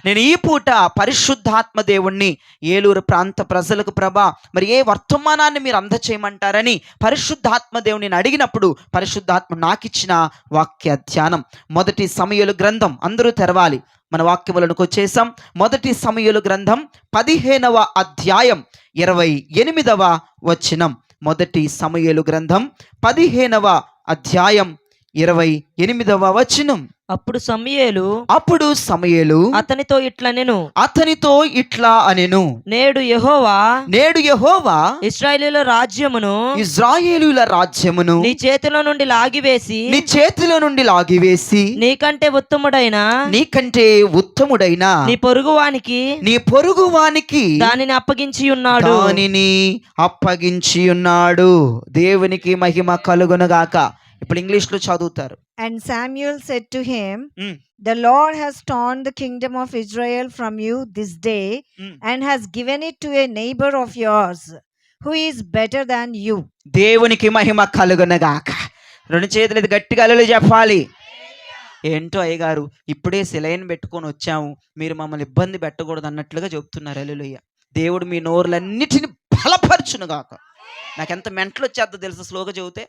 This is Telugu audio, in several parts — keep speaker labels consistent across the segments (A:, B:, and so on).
A: నేను ఈ పూట పరిశుద్ధాత్మ దేవుణ్ణి ఏలూరు ప్రాంత ప్రజలకు ప్రభా మరి ఏ వర్తమానాన్ని మీరు అందచేయమంటారని పరిశుద్ధాత్మ దేవుని అడిగినప్పుడు పరిశుద్ధాత్మ నాకిచ్చిన వాక్య ధ్యానం మొదటి సమూయేలు గ్రంథం. అందరూ తెరవాలి, మన వాక్యములకు వచ్చేసాం. మొదటి సమూయేలు గ్రంథం 15వ అధ్యాయం 28వ వచనం. మొదటి సమూయేలు గ్రంథం 15వ అధ్యాయం 28వ వచనం.
B: అప్పుడు సమూయేలు అతనితో ఇట్లా అనెను, నేడు యెహోవా ఇశ్రాయేలీయుల రాజ్యమును నీ చేతిలో నుండి లాగివేసి నీకంటే ఉత్తముడైన నీ పొరుగువానికి దానిని అప్పగించి ఉన్నాడు. దేవునికి మహిమ కలుగునుగాక. ఇప్పుడు ఇంగ్లీష్ లో చదువుతారు.
C: And Samuel said to him, The Lord has torn the kingdom of Israel from you this day and has given it to a neighbor of yours who is better than you.
A: దేవునికి మహిమ కలుగునుగాక. రెండు చేతులు ఎత్తి గట్టిగా హల్లెలూయా చెప్పాలి. ఏంటో అయ్యగారు ఇప్పుడే సిలైన్ పెట్టుకొని వచ్చాము, మీరు మమ్మల్ని ఇబ్బంది పెట్టకూడదు అన్నట్లుగా చెప్తున్నారు. హల్లెలూయా. దేవుడు మీ నోరులన్నిటిని బలపరచునుగాక. నాకెంత మెంటలు వచ్చేద్దో తెలుసు స్లోగా చెబితే.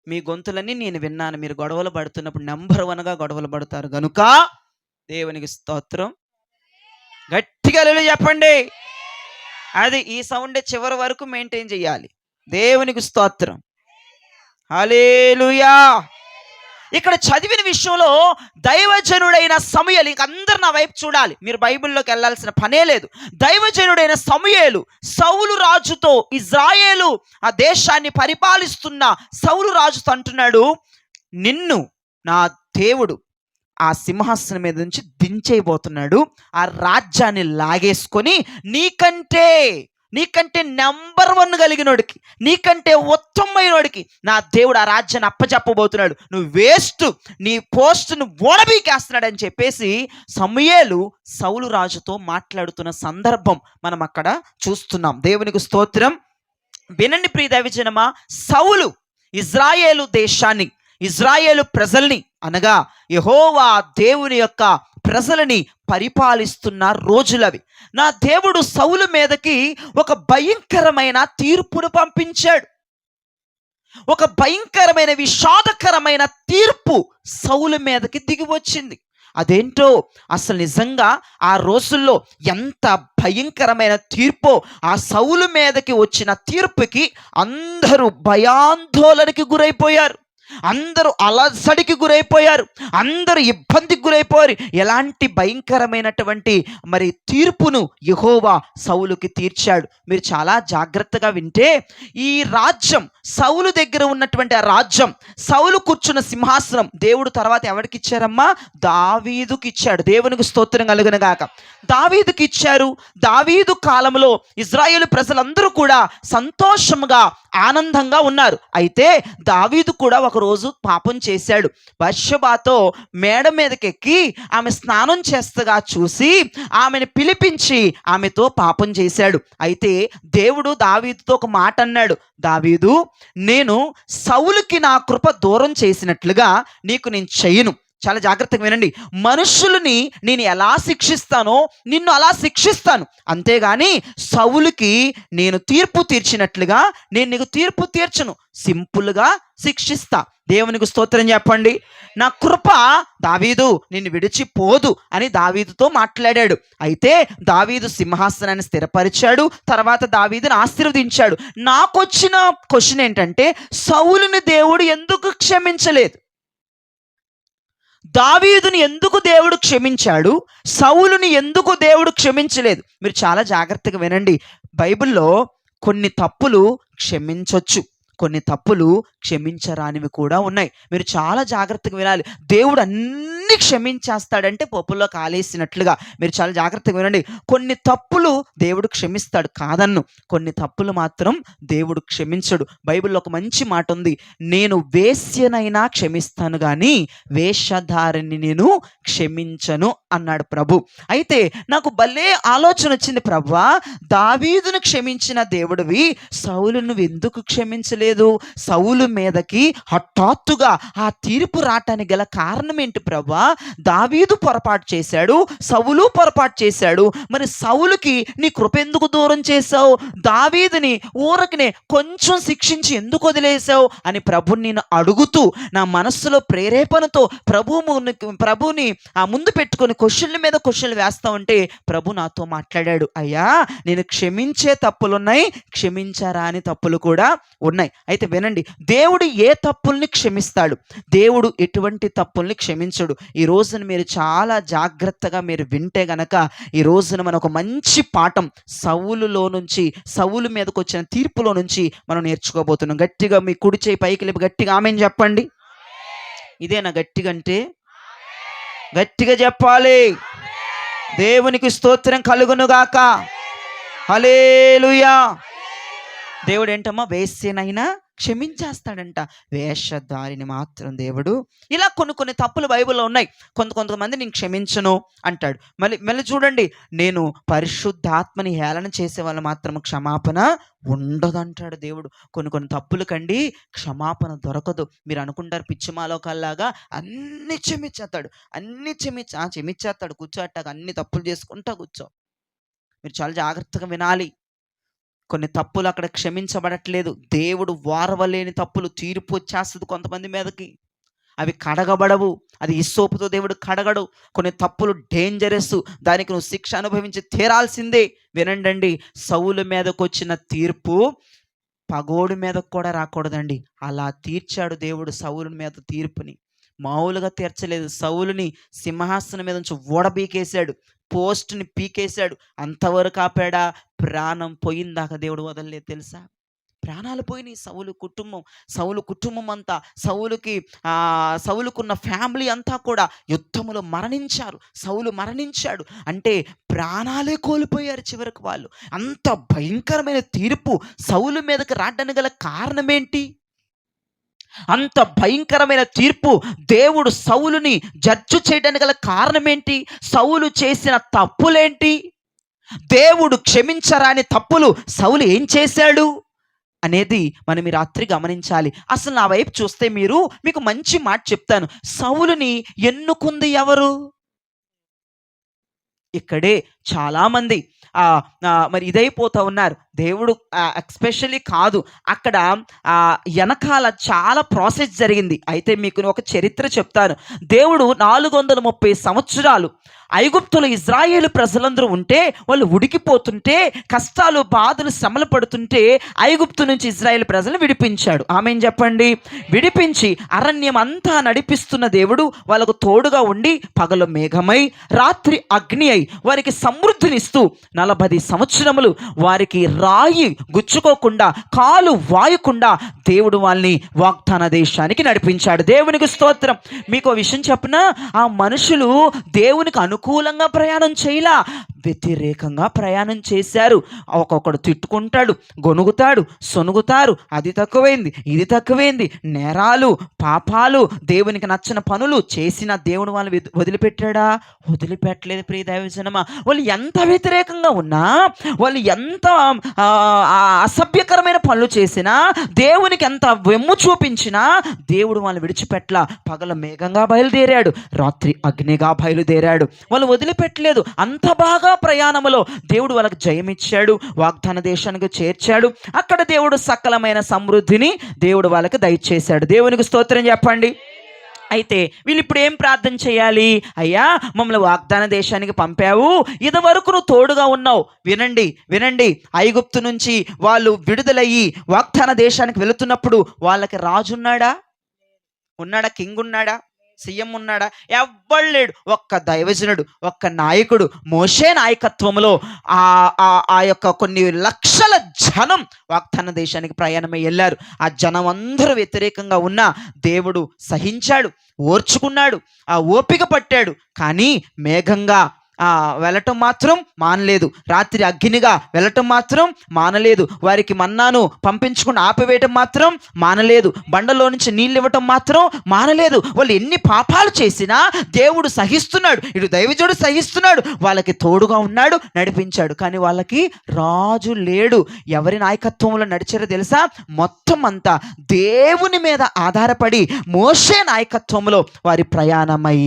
A: మీ గొంతులన్నీ నేను విన్నాను. మీరు గొడవలు పడుతున్నప్పుడు నెంబర్ 1గా గొడవలు పడతారు గనుక దేవునికి స్తోత్రం. గట్టిగా హల్లెలూయా చెప్పండి. అది ఈ సౌండ్ చివరి వరకు మెయింటైన్ చేయాలి. దేవునికి స్తోత్రం. హల్లెలూయా. ఇక్కడ చదివిన విషయంలో దైవజనుడైన సమూయేలు, ఇంక అందరు నా వైపు చూడాలి, మీరు బైబిల్లోకి వెళ్ళాల్సిన పనే లేదు. దైవజనుడైన సమూయేలు సౌలు రాజుతో, ఇజ్రాయేలు ఆ దేశాన్ని పరిపాలిస్తున్న సౌలు రాజుతో అంటున్నాడు, నిన్ను నా దేవుడు ఆ సింహాసనం మీద నుంచి దించేయబోతున్నాడు. ఆ రాజ్యాన్ని లాగేసుకొని నీకంటే నెంబర్ 1 కలిగినోడికి, నీకంటే ఉత్తమమైనోడికి నా దేవుడు ఆ రాజ్యాన్ని అప్పచెప్పబోతున్నాడు. నువ్వు వేస్ట్, నీ పోస్టును ఓడబీకేస్తున్నాడు అని చెప్పేసి సమూయేలు సౌలు రాజుతో మాట్లాడుతున్న సందర్భం మనం అక్కడ చూస్తున్నాం. దేవునికి స్తోత్రం. వినండి ప్రియ దైవజనమా, సౌలు ఇజ్రాయేలు దేశాన్ని, ఇజ్రాయేలు ప్రజల్ని అనగా యెహోవా దేవుని యొక్క ప్రజలని పరిపాలిస్తున్న రోజులవి. నా దేవుడు సౌలు మీదకి ఒక భయంకరమైన తీర్పును పంపించాడు. ఒక భయంకరమైన విషాదకరమైన తీర్పు సౌలు మీదకి దిగి వచ్చింది. అదేంటో అసలు నిజంగా ఆ రోజుల్లో ఎంత భయంకరమైన తీర్పో. ఆ సౌలు మీదకి వచ్చిన తీర్పుకి అందరూ భయాందోళనకి గురైపోయారు, అందరూ అలసడికి గురైపోయారు, అందరూ ఇబ్బందికి గురైపోయారు. ఎలాంటి భయంకరమైనటువంటి మరి తీర్పును యెహోవా సౌలుకి తీర్చాడు. మీరు చాలా జాగ్రత్తగా వింటే ఈ రాజ్యం, సౌలు దగ్గర ఉన్నటువంటి ఆ రాజ్యం, సౌలు కూర్చున్న సింహాసనం దేవుడు తర్వాత ఎవరికి ఇచ్చారమ్మా? దావీదుకి ఇచ్చాడు. దేవునికి స్తోత్రం కలుగునుగాక. దావీదుకి ఇచ్చారు. దావీదు కాలంలో ఇజ్రాయేలు ప్రజలందరూ కూడా సంతోషంగా ఆనందంగా ఉన్నారు. అయితే దావీదు కూడా ఒకరోజు పాపం చేశాడు. బత్షెబాతో మేడ మీదకి ఎక్కి ఆమె స్నానం చేస్తగా చూసి ఆమెను పిలిపించి ఆమెతో పాపం చేశాడు. అయితే దేవుడు దావీదుతో ఒక మాట అన్నాడు, దావీదు, నేను సౌలుకి నా కృప దూరం చేసినట్లుగా నీకు నేను చెయ్యను. చాలా జాగ్రత్తగా వినండి. మనుషులని నేను ఎలా శిక్షిస్తానో నిన్ను అలా శిక్షిస్తాను, అంతేగాని సౌలుకి నేను తీర్పు తీర్చినట్లుగా నేను నీకు తీర్పు తీర్చను, సింపుల్గా శిక్షిస్తా. దేవునికి స్తోత్రం చెప్పండి. నా కృప దావీదు నిన్ను విడిచిపోదు అని దావీదుతో మాట్లాడాడు. అయితే దావీదు సింహాసనాన్ని స్థిరపరిచాడు. తర్వాత దావీదుని ఆశీర్వదించాడు. నాకొచ్చిన క్వశ్చన్ ఏంటంటే, సౌలుని దేవుడు ఎందుకు క్షమించలేదు? దావీదుని ఎందుకు దేవుడు క్షమించాడు? సౌలుని ఎందుకు దేవుడు క్షమించలేదు? మీరు చాలా జాగ్రత్తగా వినండి. బైబిల్లో కొన్ని తప్పులు క్షమించొచ్చు, కొన్ని తప్పులు క్షమించరానివి కూడా ఉన్నాయి. మీరు చాలా జాగ్రత్తగా వినాలి. దేవుడు అన్ని క్షమించేస్తాడంటే పప్పుల్లో కాలేసినట్లుగా. మీరు చాలా జాగ్రత్తగా వినండి. కొన్ని తప్పులు దేవుడు క్షమిస్తాడు కాదన్ను, కొన్ని తప్పులు మాత్రం దేవుడు క్షమించడు. బైబిల్లో ఒక మంచి మాట ఉంది, నేను వేశ్యనైనా క్షమిస్తాను కానీ వేషధారిని నేను క్షమించను అన్నాడు ప్రభు. అయితే నాకు భలే ఆలోచన వచ్చింది, ప్రభువా దావీదును క్షమించిన దేవుడివి సౌలు నువ్వు ఎందుకు క్షమించలేదు? సౌలు మీదకి హఠాత్తుగా ఆ తీర్పు రావటానికి గల కారణం ఏంటి ప్రభువా? దావీదు పొరపాటు చేశాడు, సౌలు పొరపాటు చేశాడు, మరి సౌలుకి నీ కృప ఎందుకు దూరం చేశావు? దావీదుని ఊరకనే కొంచెం శిక్షించి ఎందుకు వదిలేశావు అని ప్రభుని నేను అడుగుతూ నా మనస్సులో ప్రేరేపణతో ప్రభుని ఆ ముందు పెట్టుకొని క్వశ్చన్ల మీద క్వశ్చన్లు వేస్తా ఉంటే ప్రభు నాతో మాట్లాడాడు, అయ్యా నేను క్షమించే తప్పులున్నాయి, క్షమించారా అని తప్పులు కూడా ఉన్నాయి. అయితే వినండి, దేవుడు ఏ తప్పుల్ని క్షమిస్తాడు, దేవుడు ఎటువంటి తప్పుల్ని క్షమించడు. ఈ రోజున మీరు చాలా జాగ్రత్తగా మీరు వింటే గనక ఈ రోజున మనం ఒక మంచి పాఠం సౌలు మీదకి వచ్చిన తీర్పులో నుంచి మనం నేర్చుకోబోతున్నాం. గట్టిగా మీ కుడి చేయి పైకి లేపి గట్టిగా ఆమేన్ చెప్పండి. ఇదేనా గట్టిగా అంటే? గట్టిగా చెప్పాలి. దేవునికి స్తోత్రం కలుగును గాక. హల్లెలూయా. దేవుడు ఏంటమ్మా, వేశ్యనైనా క్షమించేస్తాడంట, వేషధారిని మాత్రం దేవుడు. ఇలా కొన్ని తప్పులు బైబిల్లో ఉన్నాయి. కొంతమంది నేను క్షమించను అంటాడు. మళ్ళీ చూడండి, నేను పరిశుద్ధాత్మని హేళన చేసే వాళ్ళు మాత్రం క్షమాపణ ఉండదంటాడు దేవుడు. కొన్ని తప్పులకండి క్షమాపణ దొరకదు. మీరు అనుకుంటారు పిచ్చిమాలోకల్లాగా అన్ని క్షమించేస్తాడు, క్షమించేస్తాడు కూర్చోట్టాక అన్ని తప్పులు చేసుకుంటా కూర్చో. మీరు చాలా జాగ్రత్తగా వినాలి. కొన్ని తప్పులు అక్కడ క్షమించబడట్లేదు. దేవుడు వారవలేని తప్పులు తీర్పు వచ్చేస్తుంది కొంతమంది మీదకి, అవి కడగబడవు. అది హిస్సోపుతో దేవుడు కడగడు. కొన్ని తప్పులు డేంజరస్, దానికి నువ్వు శిక్ష అనుభవించి తీరాల్సిందే. వినండి, సౌలు మీదకు వచ్చిన తీర్పు పగోడు మీదకు కూడా రాకూడదండి. అలా తీర్చాడు దేవుడు సౌలు మీద తీర్పుని. మామూలుగా తీర్చలేదు. సౌలుని సింహాసనం మీద నుంచి ఓడబీకేశాడు, పోస్ట్ని పీకేశాడు. అంతవరకు ఆపాడా? ప్రాణం పోయిందాక దేవుడు వదలలేదు తెలుసా. ప్రాణాలు పోయినాయి. సౌలు కుటుంబం అంతా, సౌలుకున్న ఫ్యామిలీ అంతా కూడా యుద్ధములో మరణించారు. సౌలు మరణించాడు అంటే ప్రాణాలే కోల్పోయారు చివరికి వాళ్ళు. అంత భయంకరమైన తీర్పు సౌలు మీదకి రావడానికి గల కారణం ఏంటి? అంత భయంకరమైన తీర్పు దేవుడు సౌలుని జడ్జి చేయడానికి గల కారణం ఏంటి? సౌలు చేసిన తప్పులేంటి? దేవుడు క్షమించరాని తప్పులు సౌలు ఏం చేశాడు అనేది మనం ఈ రాత్రి గమనించాలి. అసలు నా వైపు చూస్తే మీకు మంచి మాట చెప్తాను. సౌలుని ఎన్నుకుంది ఎవరు? ఇక్కడే చాలామంది మరి ఇదైపోతూ ఉన్నారు. దేవుడు ఎస్పెషల్లీ కాదు, అక్కడ వెనకాల చాలా ప్రాసెస్ జరిగింది. అయితే మీకు ఒక చరిత్ర చెప్తాను. దేవుడు 430 సంవత్సరాలు ఐగుప్తులో ఇజ్రాయేలు ప్రజలందరూ ఉంటే, వాళ్ళు ఉడికిపోతుంటే, కష్టాలు బాధలు శ్రమలు పడుతుంటే ఐగుప్తు నుంచి ఇజ్రాయేలు ప్రజలను విడిపించాడు. ఆమేన్ చెప్పండి. విడిపించి అరణ్యం అంతా నడిపిస్తున్న దేవుడు వాళ్ళకు తోడుగా ఉండి పగలు మేఘమై రాత్రి అగ్ని అయి వారికి సమృద్ధినిస్తూ 40 సంవత్సరములు వారికి రాయి గుచ్చుకోకుండా, కాలు వాయకుండా దేవుడు వాళ్ళని వాగ్దాన దేశానికి నడిపించాడు. దేవునికి స్తోత్రం. మీకు విషయం చెప్పనా, ఆ మనుషులు దేవునికి అనుకూలంగా ప్రయాణం చేయలా, వ్యతిరేకంగా ప్రయాణం చేశారు. ఒక్కొక్కడు తిట్టుకుంటాడు, గొనుగుతాడు, సొనుగుతారు. అది తక్కువైంది, ఇది తక్కువైంది, నేరాలు, పాపాలు, దేవునికి నచ్చని పనులు చేసిన దేవుడు వాళ్ళని వదిలిపెట్టాడా? వదిలిపెట్టలేదు. ప్రియ దైవజనమా, వాళ్ళు ఎంత వ్యతిరేకంగా ఉన్నా, వాళ్ళు ఎంత అసభ్యకరమైన పనులు చేసినా, దేవునికి ఎంత వెమ్ము చూపించినా దేవుడు వాళ్ళని విడిచిపెట్ల. పగల మేఘంగా బయలుదేరాడు, రాత్రి అగ్నిగా బయలుదేరాడు. వాళ్ళు వదిలిపెట్టలేదు. అంత బాగా ప్రయాణములో దేవుడు వాళ్ళకి జయమిచ్చాడు, వాగ్దాన దేశానికి చేర్చాడు. అక్కడ దేవుడు సకలమైన సమృద్ధిని దేవుడు వాళ్ళకి దయచేశాడు. దేవునికి స్తోత్రం చెప్పండి. అయితే వీళ్ళు ఇప్పుడు ఏం ప్రార్థన చేయాలి? అయ్యా మమ్మల్ని వాగ్దాన దేశానికి పంపావు, ఇదివరకు నువ్వు తోడుగా ఉన్నావు. వినండి, ఐగుప్తు నుంచి వాళ్ళు విడుదలయ్యి వాగ్దాన దేశానికి వెళుతున్నప్పుడు వాళ్ళకి రాజు ఉన్నాడా? కింగ్ ఉన్నాడా? సీఎం ఉన్నాడా? ఎవ్వడు లేడు. ఒక్క దైవజనుడు, ఒక్క నాయకుడు, మోషే నాయకత్వంలో ఆ యొక్క కొన్ని లక్షల జనం వాగ్దాన దేశానికి ప్రయాణమై వెళ్ళారు. ఆ జనం అందరూ వ్యతిరేకంగా ఉన్నా దేవుడు సహించాడు, ఓర్చుకున్నాడు, ఆ ఓపిక పట్టాడు. కానీ మేఘంగా
B: వెళ్ళటం మాత్రం మానలేదు. రాత్రి అగ్నిగా వెళ్ళటం మాత్రం మానలేదు. వారికి మన్నాను పంపించకుండా ఆపివేయటం మాత్రం మానలేదు. బండలో నుంచి నీళ్ళు ఇవ్వటం మాత్రం మానలేదు. వాళ్ళు ఎన్ని పాపాలు చేసినా దేవుడు సహిస్తున్నాడు. ఇటు దైవజుడు సహిస్తున్నాడు, వాళ్ళకి తోడుగా ఉన్నాడు, నడిపించాడు. కానీ వాళ్ళకి రాజు లేడు. ఎవరి నాయకత్వంలో నడిచారో తెలుసా? మొత్తం అంతా దేవుని మీద ఆధారపడి మోషే నాయకత్వంలో వారి ప్రయాణమై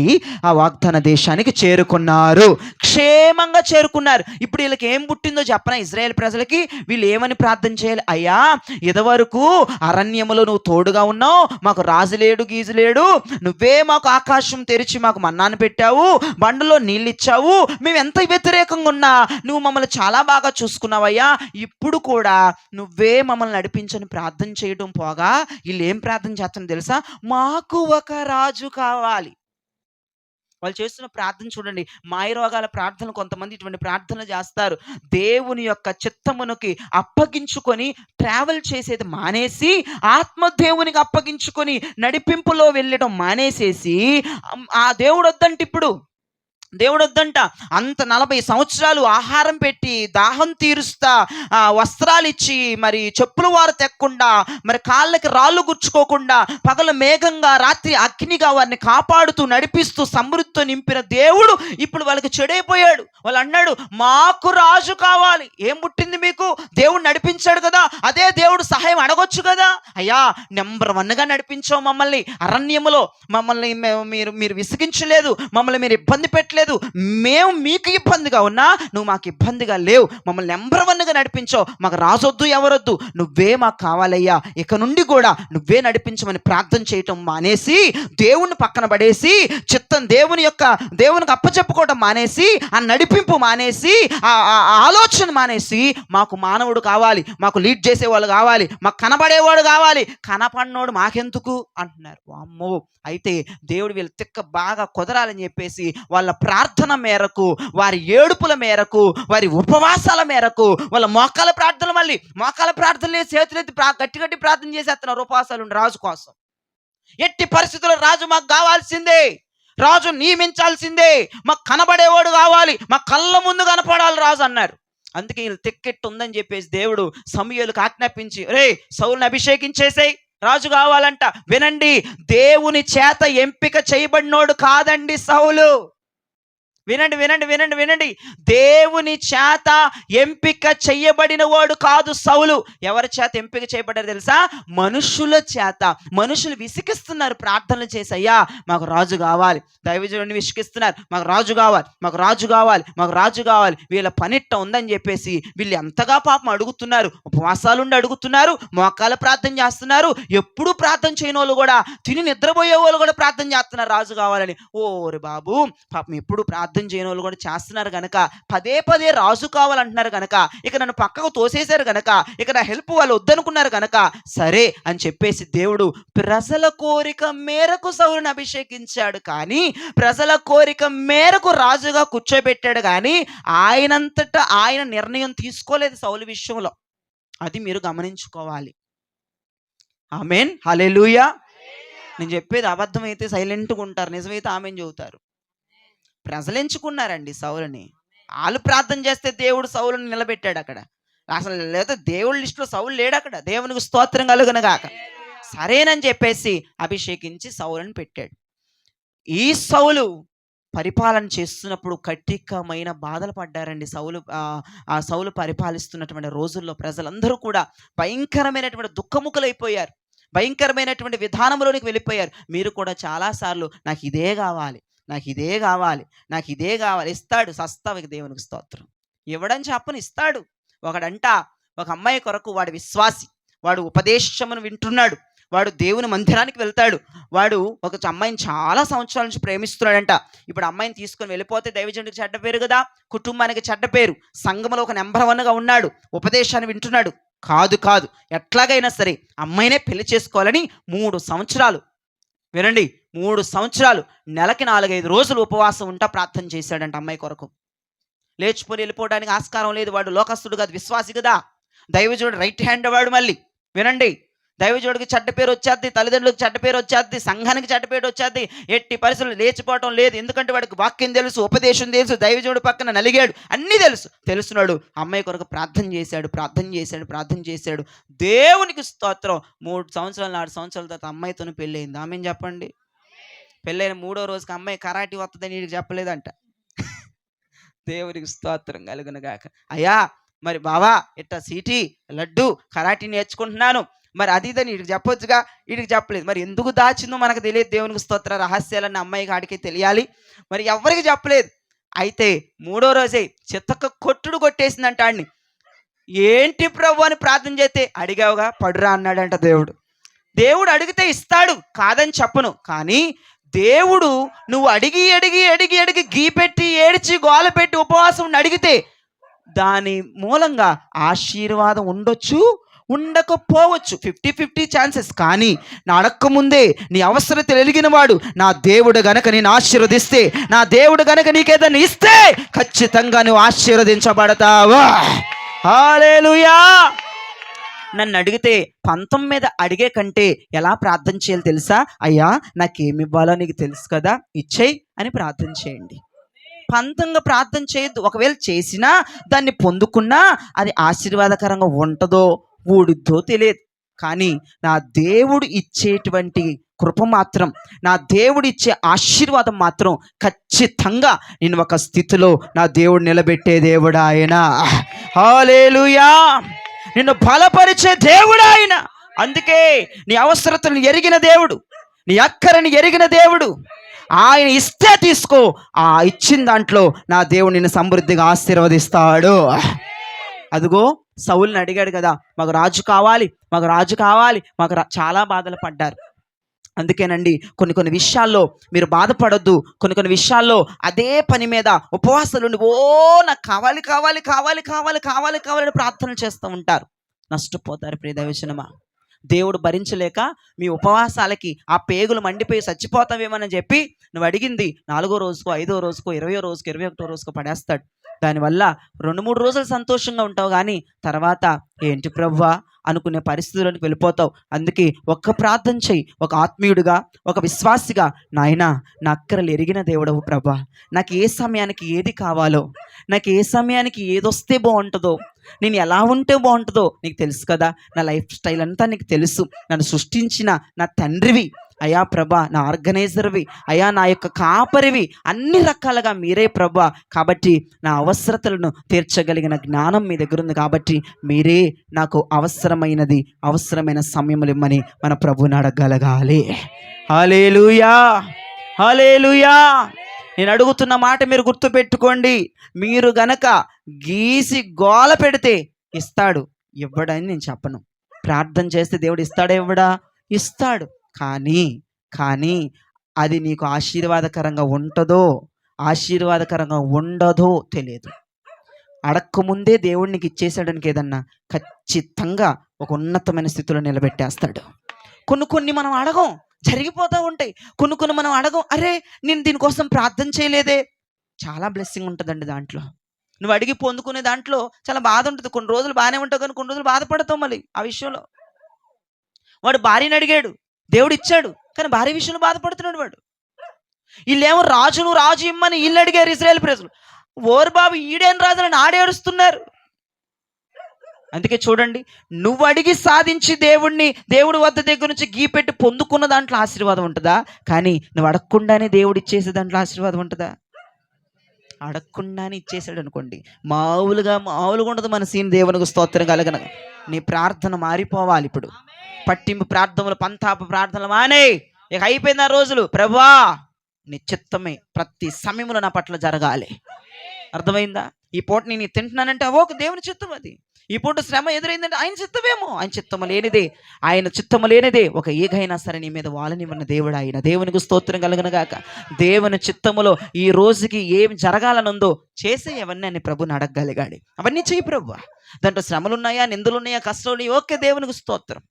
B: ఆ వాగ్దాన దేశానికి చేరుకున్నారు. క్షేమంగా చేరుకున్నారు. ఇప్పుడు వీళ్ళకి ఏం పుట్టిందో చెప్పనా? ఇజ్రాయేల్ ప్రజలకి వీళ్ళు ఏమని ప్రార్థన చేయాలి? అయ్యా, ఇదివరకు అరణ్యములో నువ్వు తోడుగా ఉన్నావు, మాకు రాజు లేడు, గీజు లేడు, నువ్వే మాకు ఆకాశం తెరిచి మాకు మన్నాను పెట్టావు, బండలో నీళ్ళు ఇచ్చావు, మేము ఎంత వ్యతిరేకంగా ఉన్నా నువ్వు మమ్మల్ని చాలా బాగా చూసుకున్నావయ్యా. ఇప్పుడు కూడా నువ్వే మమ్మల్ని నడిపించని ప్రార్థన చేయడం పోగా వీళ్ళు ఏం ప్రార్థన చేస్తారో తెలుసా? మాకు ఒక రాజు కావాలి. వాళ్ళు చేస్తున్న ప్రార్థన చూడండి. మాయరోగాల ప్రార్థనలు కొంతమంది ఇటువంటి ప్రార్థనలు చేస్తారు. దేవుని యొక్క చిత్తమునికి అప్పగించుకొని ట్రావెల్ చేసేది మానేసి, ఆత్మదేవునికి అప్పగించుకొని నడిపింపులో వెళ్ళడం మానేసేసి, ఆ దేవుడు వద్దంటే ఇప్పుడు దేవుడు వద్దంట. అంత 40 సంవత్సరాలు ఆహారం పెట్టి దాహం తీరుస్తా, వస్త్రాలు ఇచ్చి, మరి చెప్పులు వారు తెక్కకుండా, మరి కాళ్ళకి రాళ్ళు గుచ్చుకోకుండా, పగల మేఘంగా రాత్రి అగ్నిగా వారిని కాపాడుతూ నడిపిస్తూ సమృద్ధితో నింపిన దేవుడు ఇప్పుడు వాళ్ళకి చెడైపోయాడు. వాళ్ళు అన్నాడు, మాకు రాజు కావాలి. ఏం పుట్టింది మీకు? దేవుడు నడిపించాడు కదా, అదే దేవుడు సహాయం అడగొచ్చు కదా. అయ్యా, నెంబర్ 1గా నడిపించావు మమ్మల్ని అరణ్యములో, మమ్మల్ని మీరు విసిగించలేదు, మమ్మల్ని మీరు ఇబ్బంది పెట్టలేదు, మేము మీకు ఇబ్బందిగా ఉన్నా నువ్వు మాకు ఇబ్బందిగా లేవు, మమ్మల్ని నెంబర్ 1గా నడిపించావు, మాకు రాజొద్దు ఎవరొద్దు, నువ్వే మాకు కావాలయ్యా, ఇక నుండి కూడా నువ్వే నడిపించమని ప్రార్థన చేయటం మానేసి, దేవుణ్ణి పక్కన పడేసి, చిత్తం దేవునికి అప్పచెప్పుకోవటం మానేసి, ఆ నడిపింపు మానేసి, ఆ ఆలోచన మానేసి, మాకు మానవుడు కావాలి, మాకు లీడ్ చేసేవాళ్ళు కావాలి, మాకు కనబడేవాడు కావాలి, కనపడినోడు మాకెందుకు అంటున్నారు. అమ్మో! అయితే దేవుడు వీళ్ళ తిక్క బాగా కుదరాలని చెప్పేసి వాళ్ళ ప్రార్థన మేరకు, వారి ఏడుపుల మేరకు, వారి ఉపవాసాల మేరకు, వాళ్ళ మోకాల ప్రార్థనలు, మళ్ళీ మోకాల ప్రార్థనలే చేతులెత్తి గట్టి ప్రార్థన చేసేస్తున్నారు ఉపవాసాలు రాజు కోసం. ఎట్టి పరిస్థితుల్లో రాజు మాకు కావాల్సిందే, రాజు నియమించాల్సిందే, మాకు కనబడేవాడు కావాలి, మా కళ్ళ ముందు కనపడాలి రాజు అన్నారు. అందుకే వీళ్ళు తిక్కెట్టు ఉందని చెప్పేసి దేవుడు సమూయేలుకు ఆజ్ఞాపించి, రే సౌలుని అభిషేకించేసేయ్, రాజు కావాలంట. వినండి, దేవుని చేత ఎంపిక చేయబడినోడు కాదండి సౌలు. వినండి వినండి వినండి వినండి, దేవుని చేత ఎంపిక చేయబడిన వాడు కాదు సౌలు. ఎవరి చేత ఎంపిక చేయబడ్డారు తెలుసా? మనుషుల చేత. మనుషులు విసిగిస్తున్నారు ప్రార్థనలు చేసి, అయ్యా మాకు రాజు కావాలి, దైవజనుడిని విసిగిస్తున్నారు, మాకు రాజు కావాలి, మాకు రాజు కావాలి, మాకు రాజు కావాలి. వీళ్ళ పనిట్ట ఉందని చెప్పేసి వీళ్ళు ఎంతగా పాపం అడుగుతున్నారు, ఉపవాసాలు ఉండి అడుగుతున్నారు, మోకాల ప్రార్థన చేస్తున్నారు. ఎప్పుడు ప్రార్థన చేయని వాళ్ళు కూడా, తిని నిద్రపోయే వాళ్ళు కూడా ప్రార్థన చేస్తున్నారు రాజు కావాలని. ఓరి బాబు, పాపం ఎప్పుడు ప్రార్థన చేయని వాళ్ళు కూడా చేస్తున్నారు కనుక, పదే పదే రాజు కావాలంటున్నారు కనుక, ఇక నన్ను పక్కకు తోసేశారు కనుక, ఇక నా హెల్ప్ వాళ్ళు వద్దనుకున్నారు కనుక, సరే అని చెప్పేసి దేవుడు ప్రజల కోరిక మేరకు సౌలుని అభిషేకించాడు. కానీ ప్రజల కోరిక మేరకు రాజుగా కూర్చోబెట్టాడు. కానీ ఆయనంతటా ఆయన నిర్ణయం తీసుకోలేదు సౌలు విషయంలో. అది మీరు గమనించుకోవాలి. ఆమేన్, హల్లెలూయా. నేను చెప్పేది అబద్ధమైతే సైలెంట్గా ఉంటారు, నిజమైతే ఆమేన్ చెబుతారు. ప్రజలు ఎంచుకున్నారండి సౌలుని. వాళ్ళు ప్రార్థన చేస్తే దేవుడు సౌలుని నిలబెట్టాడు అక్కడ. అసలు లేదా దేవుడి లిస్టులో సౌలు లేడు అక్కడ. దేవునికి స్తోత్రం కలుగునుగాక. సరేనని చెప్పేసి అభిషేకించి సౌలుని పెట్టాడు. ఈ సౌలు పరిపాలన చేస్తున్నప్పుడు కఠినమైన బాధలు పడ్డారండి. సౌలు పరిపాలిస్తున్నటువంటి రోజుల్లో ప్రజలందరూ కూడా భయంకరమైనటువంటి దుఃఖముఖులైపోయారు, భయంకరమైనటువంటి విధానంలోనికి వెళ్ళిపోయారు. మీరు కూడా చాలాసార్లు నాకు ఇదే కావాలి, నాకు ఇదే కావాలి, నాకు ఇదే కావాలి, ఇస్తాడు. సస్తావికి దేవునికి స్తోత్రం. ఇవ్వడం చెప్పని ఇస్తాడు. ఒక అమ్మాయి కొరకు, వాడు విశ్వాసి, వాడు ఉపదేశమును వింటున్నాడు, వాడు దేవుని మందిరానికి వెళ్తాడు, వాడు ఒక అమ్మాయిని చాలా సంవత్సరాల నుంచి ప్రేమిస్తున్నాడంట. ఇప్పుడు అమ్మాయిని తీసుకొని వెళ్ళిపోతే దైవజనుడికి చెడ్డ పేరు కదా, కుటుంబానికి చెడ్డ పేరు, సంఘంలో ఒక నెంబర్ 1గా ఉన్నాడు, ఉపదేశాన్ని వింటున్నాడు. కాదు, ఎట్లాగైనా సరే అమ్మాయినే పెళ్లి చేసుకోవాలని 3 సంవత్సరాలు, వినండి, 3 సంవత్సరాలు నెలకి 4-5 రోజులు ఉపవాసం ఉంటా ప్రార్థన చేశాడంట అమ్మాయి కొరకు. లేచిపోయి వెళ్ళిపోవడానికి ఆస్కారం లేదు. వాడు లోకస్తుడు కాదు, విశ్వాసి కదా, దైవజనుడు రైట్ హ్యాండ్ వాడు. మళ్ళీ వినండి,
A: దైవజోడికి చెడ్డ పేరు వచ్చేద్ది, తల్లిదండ్రులకు చెడ్డ పేరు వచ్చేద్ది, సంఘానికి చెడ్డ పేరు వచ్చేద్ది. ఎట్టి పరిస్థితులు లేచిపోవటం లేదు. ఎందుకంటే వాడికి వాక్యం తెలుసు, ఉపదేశం తెలుసు, దైవజోడి పక్కన నలిగాడు, అన్నీ తెలుసున్నాడు. అమ్మాయి కొరకు ప్రార్థన చేశాడు. దేవునికి స్తోత్రం. 3 సంవత్సరాలు 4 సంవత్సరాల తర్వాత అమ్మాయితో పెళ్ళయింది. ఆమెను చెప్పండి. పెళ్ళైన 3వ రోజుకి అమ్మాయి కరాటీ వస్తుందని వీడికి చెప్పలేదంట. దేవునికి స్తోత్రం కలుగును గాక. అయ్యా మరి బావా ఇట్టా సీటీ లడ్డు కరాటీ నేర్చుకుంటున్నాను, మరి అది ఇదని వీడికి చెప్పొచ్చుగా, వీడికి చెప్పలేదు. మరి ఎందుకు దాచిందో మనకు తెలియదు. దేవునికి స్తోత్ర. రహస్యాలన్నీ అమ్మాయికి ఆడికి తెలియాలి, మరి ఎవరికి చెప్పలేదు. అయితే 3వ రోజే చిత్తక కొట్టేసిందంట ఆడిని. ఏంటి ప్రభు అని ప్రార్థన చేస్తే, అడిగావుగా పడురా అన్నాడంట దేవుడు. దేవుడు అడిగితే ఇస్తాడు, కాదని చెప్పను. కానీ దేవుడు నువ్వు అడిగి గీపెట్టి ఏడ్చి గోల పెట్టి ఉపవాసం అడిగితే దాని మూలంగా ఆశీర్వాదం ఉండొచ్చు, ఉండకపోవచ్చు. 50-50 ఛాన్సెస్. కానీ నా అడక్క ముందే నీ అవసరతలు ఎరిగిన వాడు నా దేవుడు గనక నేను ఆశీర్వదిస్తే, నా దేవుడు గనక నీకేదన్నా ఇస్తే ఖచ్చితంగా నువ్వు ఆశీర్వదించబడతావా. హల్లెలూయా. నన్ను అడిగితే 19 అడిగే కంటే ఎలా ప్రార్థన చేయాలి తెలుసా? అయ్యా నాకేమి ఇవ్వాలో నీకు తెలుసు కదా, ఇచ్చేయి అని ప్రార్థన చేయండి. 19 ప్రార్థన చేయొద్దు. ఒకవేళ చేసినా దాన్ని పొందుకున్నా అది ఆశీర్వాదకరంగా ఉంటుందో ఊడిద్దో తెలియదు. కానీ నా దేవుడు ఇచ్చేటువంటి కృప మాత్రం, నా దేవుడు ఇచ్చే ఆశీర్వాదం మాత్రం ఖచ్చితంగా నేను ఒక స్థితిలో నా దేవుడు నిలబెట్టే దేవుడు ఆయన. హల్లెలూయా. నిన్ను బలపరిచే దేవుడు ఆయన. అందుకే నీ అవసరతను ఎరిగిన దేవుడు, నీ అక్కరని ఎరిగిన దేవుడు. ఆయన ఇస్తే తీసుకో, ఆ ఇచ్చిన దాంట్లో నా దేవుడు నిన్ను సమృద్ధిగా ఆశీర్వదిస్తాడు. అదిగో సౌలుని అడిగాడు కదా, మాకు రాజు కావాలి. చాలా బాధలు పడ్డారు. అందుకేనండి కొన్ని విషయాల్లో మీరు బాధపడొద్దు. కొన్ని విషయాల్లో అదే పని మీద ఉపవాసాలు నాకు కావాలి ప్రార్థనలు చేస్తూ ఉంటారు. నష్టపోతారు ప్రియ దైవజనమా. దేవుడు భరించలేక మీ ఉపవాసాలకి ఆ పేగులు మండిపోయి చచ్చిపోతావేమని చెప్పి నువ్వు అడిగింది 4వ రోజుకో 5వ రోజుకో 20వ రోజుకో 21వ రోజుకో పడేస్తాడు. దానివల్ల 2-3 రోజులు సంతోషంగా ఉంటావు, కానీ తర్వాత ఏంటి ప్రభువా అనుకునే పరిస్థితుల్లోకి వెళ్ళిపోతావు. అందుకే ఒక్క ప్రార్థన చెయ్యి, ఒక ఆత్మీయుడిగా, ఒక విశ్వాసిగా. నాయనా నా అక్కరలు ఎరిగిన దేవుడవు ప్రభా, నాకు ఏ సమయానికి ఏది కావాలో, నాకు ఏ సమయానికి ఏదొస్తే బాగుంటుందో, నేను ఎలా ఉంటే బాగుంటుందో నీకు తెలుసు కదా. నా లైఫ్ స్టైల్ అంతా నీకు తెలుసు. నన్ను సృష్టించిన నా తండ్రివి అయా ప్రభా, నా ఆర్గనైజర్వి అయా, నా యొక్క కాపరివి, అన్ని రకాలుగా మీరే ప్రభా. కాబట్టి నా అవసరతలను తీర్చగలిగిన జ్ఞానం మీ దగ్గర ఉంది. కాబట్టి మీరే నాకు అవసరమైన సమయములు ఇమ్మని మన ప్రభుని అడగలగాలి. హల్లెలూయా. నేను అడుగుతున్న మాట మీరు గుర్తుపెట్టుకోండి. మీరు గనక గీసి గోల పెడితే ఇస్తాడు, ఇవ్వడని నేను చెప్పను. ప్రార్థన చేస్తే దేవుడు ఇస్తాడా ఇవ్వడా? ఇస్తాడు. కానీ అది నీకు ఆశీర్వాదకరంగా ఉండదో తెలియదు. అడక్కముందే దేవుడు నీకు ఇచ్చేసాడానికి ఏదన్నా ఖచ్చితంగా ఒక ఉన్నతమైన స్థితిలో నిలబెట్టేస్తాడు. కొన్ని మనం అడగం, జరిగిపోతూ ఉంటాయి. కొన్ని మనం అడగం, అరే నేను దీనికోసం ప్రార్థన చేయలేదే. చాలా బ్లెస్సింగ్ ఉంటుందండి దాంట్లో. నువ్వు అడిగి పొందుకునే దాంట్లో చాలా బాధ ఉంటుంది. కొన్ని రోజులు బాగానే ఉంటావు, కానీ కొన్ని రోజులు బాధపడతావు మళ్ళీ ఆ విషయంలో. వాడు భార్యని అడిగాడు, దేవుడు ఇచ్చాడు, కానీ భార్య విషయంలో బాధపడుతున్నాడు వాడు. వీళ్ళేమో రాజు ఇమ్మని వీళ్ళు అడిగారు ఇశ్రాయేలు ప్రజలు. ఓరు బాబు ఈడేం రాజులని ఆడేడుస్తున్నారు. అందుకే చూడండి, నువ్వు అడిగి సాధించి దేవుడి వద్ద దగ్గర నుంచి గీపెట్టి పొందుకున్న దాంట్లో ఆశీర్వాదం ఉంటుందా? కానీ నువ్వు అడగకుండానే దేవుడు ఇచ్చేసే దాంట్లో ఆశీర్వాదం ఉంటుందా? అడగకుండానే ఇచ్చేసాడు అనుకోండి, మామూలుగా ఉండదు మన సీన్. దేవునికి స్తోత్రం కలగన. నీ ప్రార్థన మారిపోవాలి. ఇప్పుడు పట్టింపు ప్రార్థనలు, పంతాప ప్రార్థనలు మానే. ఇక అయిపోయింది ఆ రోజులు. ప్రభువా నీ చిత్తమే ప్రతి సమయంలో నా పట్ల జరగాలి. అర్థమైందా? ఈ పూట నేను తింటున్నానంటే అవోక దేవుని చిత్తం. అది ఈ పూట శ్రమ ఎదురైందంటే ఆయన చిత్తమేమో. ఆయన చిత్తము లేనిదే ఒక ఏగైనా సరే నీ మీద వాలనివ్వని దేవుడు ఆయన. దేవునికి స్తోత్రం కలుగునుగాక. దేవుని చిత్తములో ఈ రోజుకి ఏం జరగాలనుందో చేసే అవన్నీ అని ప్రభుని అడగగలిగాడు. అవన్నీ చెయ్యి ప్రభువా. దాంట్లో శ్రమలున్నాయా, నిందలున్నాయా, కష్టాలు, ఓకే దేవునికి స్తోత్రం,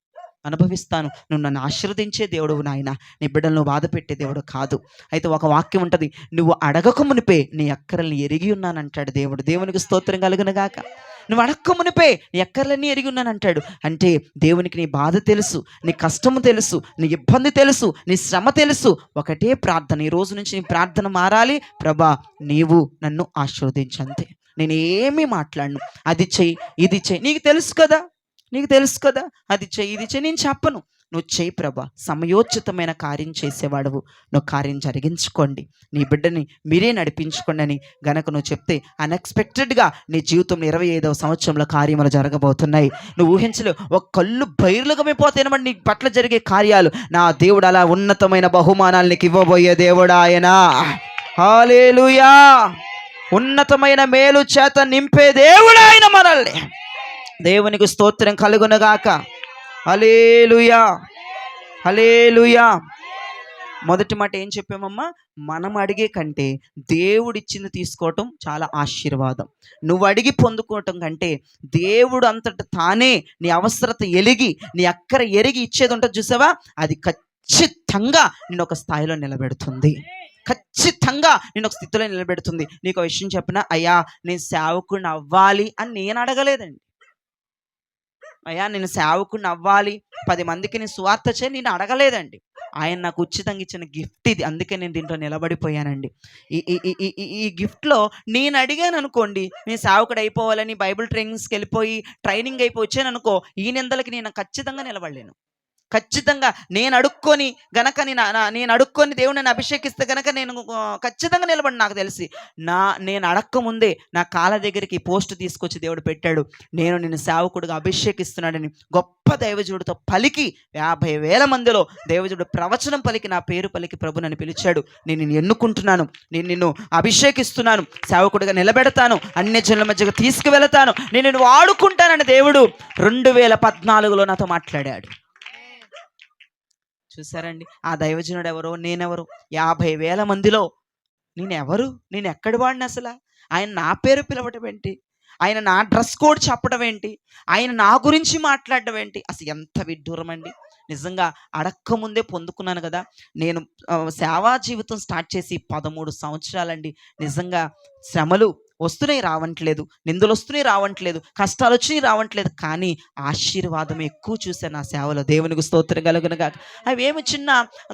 A: అనుభవిస్తాను. నువ్వు నన్ను ఆశీర్వదించే దేవుడు నాయన, నీ బిడ్డలను బాధ పెట్టే దేవుడు కాదు. అయితే ఒక వాక్యం ఉంటుంది, నువ్వు అడగక మునిపే నీ అక్కరల్ని ఎరిగి ఉన్నానంటాడు దేవుడు. దేవునికి స్తోత్రం కలుగునుగాక.
B: నువ్వు అడక్క మునిపే నీ ఎక్కర్లన్నీ ఎరిగి ఉన్నాను అంటాడు. అంటే దేవునికి నీ బాధ తెలుసు, నీ కష్టము తెలుసు, నీ ఇబ్బంది తెలుసు, నీ శ్రమ తెలుసు. ఒకటే ప్రార్థన, ఈ రోజు నుంచి నీ ప్రార్థన మారాలి. ప్రభా నీవు నన్ను ఆశీర్వదించంతే, నేను ఏమీ మాట్లాడను. అది చెయ్యి, ఇది చెయ్యి, నీకు తెలుసు కదా, నీకు తెలుసు కదా, అది చెయ్యి, ఇది చెయ్యి, నేను చెప్పను. నువ్వు చెయ్యి ప్రభా, సమయోచితమైన కార్యం చేసేవాడువు, నువ్వు కార్యం జరిగించుకోండి, నీ బిడ్డని మీరే నడిపించుకోండి అని గనక నువ్వు చెప్తే అన్ఎక్స్పెక్టెడ్గా నీ జీవితంలో 25వ సంవత్సరంలో కార్యములు జరగబోతున్నాయి. నువ్వు ఊహించలేవు. ఒక కళ్ళు బయలుగమైపోతేనమాట నీ పట్ల జరిగే కార్యాలు. నా దేవుడు అలా ఉన్నతమైన బహుమానాలు నీకు ఇవ్వబోయే దేవుడు ఆయన. హల్లెలూయా. ఉన్నతమైన మేలు చేత నింపే దేవుడు ఆయన మనల్ని. దేవునికి స్తోత్రం కలుగునుగాక. హల్లెలూయా, హల్లెలూయా. మొదటి మాట ఏం చెప్పామమ్మా? మనం అడిగే కంటే దేవుడిచ్చింది తీసుకోవటం చాలా ఆశీర్వాదం. నువ్వు అడిగి పొందుకోవటం కంటే దేవుడు అంతట తానే నీ అవసరత ఎలిగి, నీ అక్కర ఎరిగి ఇచ్చేది ఉంటుంది చూసావా, అది ఖచ్చితంగా నేను ఒక స్థాయిలో నిలబెడుతుంది, ఖచ్చితంగా నేను ఒక స్థితిలో నిలబెడుతుంది. నీకు విషయం చెప్పినా, అయ్యా నేను సేవకుడిని అవ్వాలి అని నేను అడగలేదండి. అయ్యా నేను సేవకుడిని అవ్వాలి, 10 మందికి నేను సువార్త చేయి నేను అడగలేదండి. ఆయన నాకు ఉచితంగా ఇచ్చిన గిఫ్ట్ ఇది. అందుకే నేను దీంట్లో నిలబడిపోయానండి. ఈ గిఫ్ట్లో నేను అడిగాను అనుకోండి, నేను సేవకుడు అయిపోవాలని బైబిల్ ట్రైనింగ్స్కి వెళ్ళిపోయి ట్రైనింగ్ అయిపోయి వచ్చాను అనుకో, ఈ నిందలకి నేను ఖచ్చితంగా నిలబడలేను. ఖచ్చితంగా నేను అడుక్కొని గనక నేను అడుక్కొని దేవుడు నన్ను అభిషేకిస్తే గనక నేను ఖచ్చితంగా నిలబడి, నాకు తెలిసి నేను అడక్క ముందే నా కాళ్ళ దగ్గరికి పోస్ట్ తీసుకొచ్చి దేవుడు పెట్టాడు, నేను నిన్ను సేవకుడిగా అభిషేకిస్తున్నాడని. గొప్ప దైవజుడితో పలికి 50,000 మందిలో దైవజుడు ప్రవచనం పలికి నా పేరు పలికి ప్రభు నన్ను పిలిచాడు. నేను నిన్ను ఎన్నుకుంటున్నాను, నేను నిన్ను అభిషేకిస్తున్నాను, సేవకుడిగా నిలబెడతాను, అన్ని జనుల మధ్యగా తీసుకువెళతాను, నేను నిన్ను వాడుకుంటానని దేవుడు 2014లో నాతో మాట్లాడాడు. చూసారండి, ఆ దైవజనుడు ఎవరో నేనెవరు? 50,000 మందిలో నేనెవరు? నేను ఎక్కడి వాడిని అసలు? ఆయన నా పేరు పిలవటం ఏంటి? ఆయన నా డ్రెస్ కోడ్ చెప్పడం ఏంటి? ఆయన నా గురించి మాట్లాడడం ఏంటి? అసలు ఎంత విడ్డూరం అండి. నిజంగా అడక్క ముందే పొందుకున్నాను కదా. నేను సేవా జీవితం స్టార్ట్ చేసి 13 సంవత్సరాలండి. నిజంగా శ్రమలు వస్తున్నాయి రావట్లేదు, నిందలు వస్తున్నాయి రావట్లేదు, కష్టాలు వచ్చినాయి రావట్లేదు, కానీ ఆశీర్వాదం ఎక్కువ చూశాను నా సేవలో. దేవునికి స్తోత్రం కలుగునుగాక. అవి ఏమి చిన్న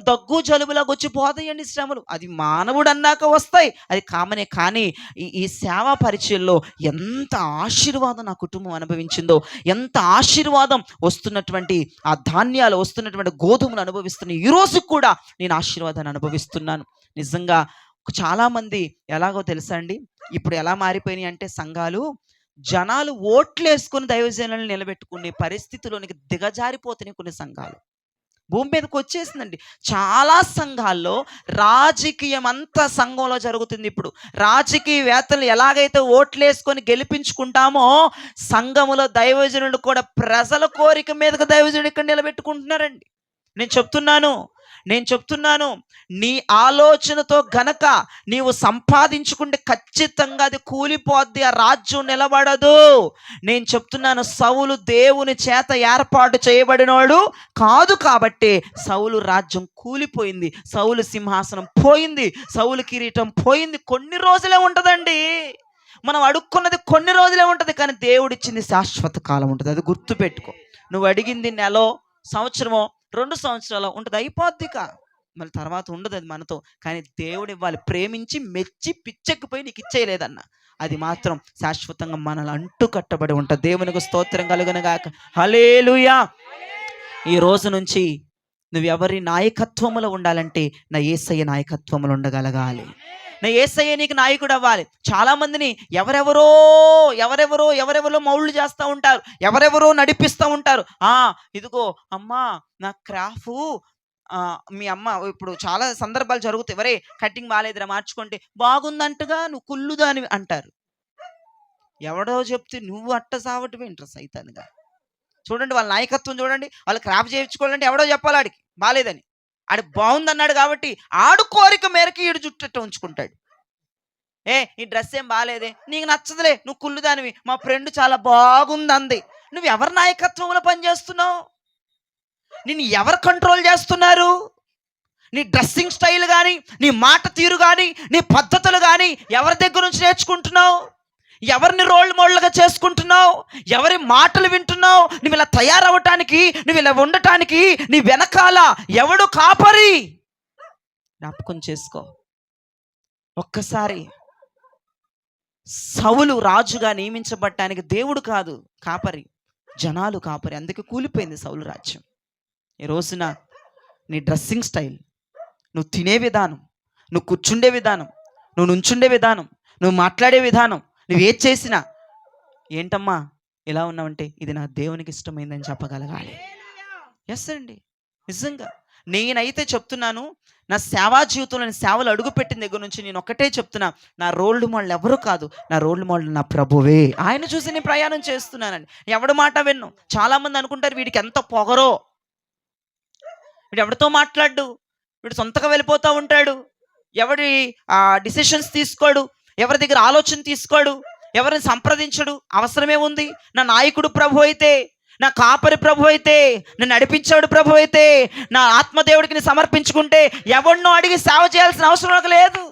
B: దగ్గు జలుబులాగా వచ్చి పోతాయండి శ్రమలు, అది మానవుడు అన్నాక వస్తాయి, అది కామనే. కానీ ఈ సేవా పరిచయంలో ఎంత ఆశీర్వాదం నా కుటుంబం అనుభవించిందో, ఎంత ఆశీర్వాదం వస్తున్నటువంటి ఆ ధాన్యాలు, వస్తున్నటువంటి గోధుమలు అనుభవిస్తున్న ఈ రోజు కూడా నేను ఆశీర్వాదాన్ని అనుభవిస్తున్నాను. నిజంగా చాలామంది ఎలాగో తెలుసా అండి, ఇప్పుడు ఎలా మారిపోయినాయి అంటే సంఘాలు, జనాలు ఓట్లు వేసుకుని దైవజనులను నిలబెట్టుకునే పరిస్థితిలోనికి దిగజారిపోతున్నాయి కొన్ని సంఘాలు. భూమి మీదకి వచ్చేసిందండి. చాలా సంఘాల్లో రాజకీయం అంతా సంఘంలో జరుగుతుంది. ఇప్పుడు రాజకీయవేత్తలు ఎలాగైతే ఓట్లు వేసుకొని గెలిపించుకుంటామో, సంఘములో దైవజనులు కూడా ప్రజల కోరిక మీదకి దైవజనుడు ఇక్కడ నిలబెట్టుకుంటున్నారండి. నేను చెప్తున్నాను నీ ఆలోచనతో గనక నీవు సంపాదించుకుంటే ఖచ్చితంగా అది కూలిపోద్ది, ఆ రాజ్యం నిలబడదు. నేను చెప్తున్నాను, సౌలు దేవుని చేత ఏర్పాటు చేయబడినవాడు కాదు కాబట్టి సౌలు రాజ్యం కూలిపోయింది, సౌలు సింహాసనం పోయింది, సౌలు కిరీటం పోయింది. కొన్ని రోజులే ఉంటుందండి, మనం అడుక్కున్నది కొన్ని రోజులే ఉంటుంది, కానీ దేవుడిచ్చింది శాశ్వత కాలం ఉంటుంది. అది గుర్తుపెట్టుకో. నువ్వు అడిగింది నెలో, సంవత్సరమో, 2 సంవత్సరాలు ఉంటుంది, అయిపోద్దిక మళ్ళీ తర్వాత ఉండదు అది మనతో. కానీ దేవుడు ఇవ్వాలి, ప్రేమించి మెచ్చి పిచ్చెక్కిపోయి నీకు ఇచ్చేయలేదన్న, అది మాత్రం శాశ్వతంగా మనల్ని అంటు కట్టబడి ఉంటుంది. దేవునికి స్తోత్రం కలుగునుగాక. హల్లెలూయా. ఈ రోజు నుంచి నువ్వు ఎవరి నాయకత్వములో ఉండాలంటే నా యేసయ్య నాయకత్వములో ఉండగలగాలి. నా యేసయ్య నీకు నాయకుడు అవ్వాలి. చాలా మందిని ఎవరెవరో మౌళ్ళు చేస్తూ ఉంటారు, ఎవరెవరో నడిపిస్తూ ఉంటారు. ఇదిగో అమ్మా నా క్రాఫు, మీ అమ్మ ఇప్పుడు చాలా సందర్భాలు జరుగుతాయి, ఎవరే కటింగ్ బాగాలేదురా మార్చుకుంటే, బాగుందంటగా నువ్వు కుళ్ళుదాని అంటారు. ఎవడో చెప్తే నువ్వు అట్ట సావటం ఏంట్రా సైతానుగా. చూడండి వాళ్ళ నాయకత్వం చూడండి, వాళ్ళు క్రాఫ్ చేయించుకోవాలంటే ఎవడో చెప్పాలి ఆడికి బాగాలేదని. ఆడు బాగుందన్నాడు కాబట్టి ఆడు కోరిక మేరకు ఈడు జుట్టట్టు ఉంచుకుంటాడు. ఈ డ్రెస్ ఏం బాగాలేదే, నీకు నచ్చదులే, నువ్వు కుళ్ళుదానివి, మా ఫ్రెండ్ చాలా బాగుంది అంది. నువ్వు ఎవరి నాయకత్వంలో పనిచేస్తున్నావు? నిన్ను ఎవరు కంట్రోల్ చేస్తున్నారు? నీ డ్రెస్సింగ్ స్టైల్ కానీ, నీ మాట తీరు కానీ, నీ పద్ధతులు కానీ ఎవరి దగ్గర నుంచి నేర్చుకుంటున్నావు?
A: ఎవరిని రోల్ మోడల్గా చేసుకుంటున్నావు? ఎవరి మాటలు వింటున్నావు? నువ్వు ఇలా తయారవటానికి, నువ్వు ఇలా ఉండటానికి నీ వెనకాల ఎవడు కాపరి? జ్ఞాపకం చేసుకో. ఒక్కసారి సౌలు రాజుగా నియమించబడటానికి దేవుడు కాదు కాపరి, జనాలు కాపరి. అందుకే కూలిపోయింది సౌలు రాజ్యం. ఈ రోజున నీ డ్రెస్సింగ్ స్టైల్, నువ్వు తినే విధానం, నువ్వు కూర్చుండే విధానం, నువ్వు నుంచుండే విధానం, నువ్వు మాట్లాడే విధానం, నువ్వు ఏది చేసినా ఏంటమ్మా ఇలా ఉన్నావంటే ఇది నా దేవునికి ఇష్టమైందని చెప్పగలగాలి. ఎస్ అండి, నిజంగా నేనైతే చెప్తున్నాను, నా సేవా జీవితంలో నేను సేవలు అడుగుపెట్టిన దగ్గర నుంచి నేను ఒక్కటే చెప్తున్నా, నా రోల్ మోడల్ ఎవరు కాదు, నా రోల్ మోడల్ నా ప్రభువే. ఆయన చూసి నేను ప్రయాణం చేస్తున్నానండి. ఎవడి మాట విన్ను. చాలామంది అనుకుంటారు వీడికి ఎంత పొగరో, వీడు ఎవరితో మాట్లాడు, వీడు సొంతగా వెళ్ళిపోతూ ఉంటాడు, ఎవడి డిసిషన్స్ తీసుకోడు, ఎవరి దగ్గర ఆలోచన తీసుకోడు, ఎవరిని సంప్రదించడు. అవసరమే ఉంది? నా నాయకుడు ప్రభు అయితే, నా కాపరి ప్రభు అయితే, నన్ను నడిపించాడు ప్రభు అయితే, నా ఆత్మదేవుడికి నేను సమర్పించుకుంటే ఎవరినో అడిగి సేవ చేయాల్సిన అవసరం నాకు లేదు.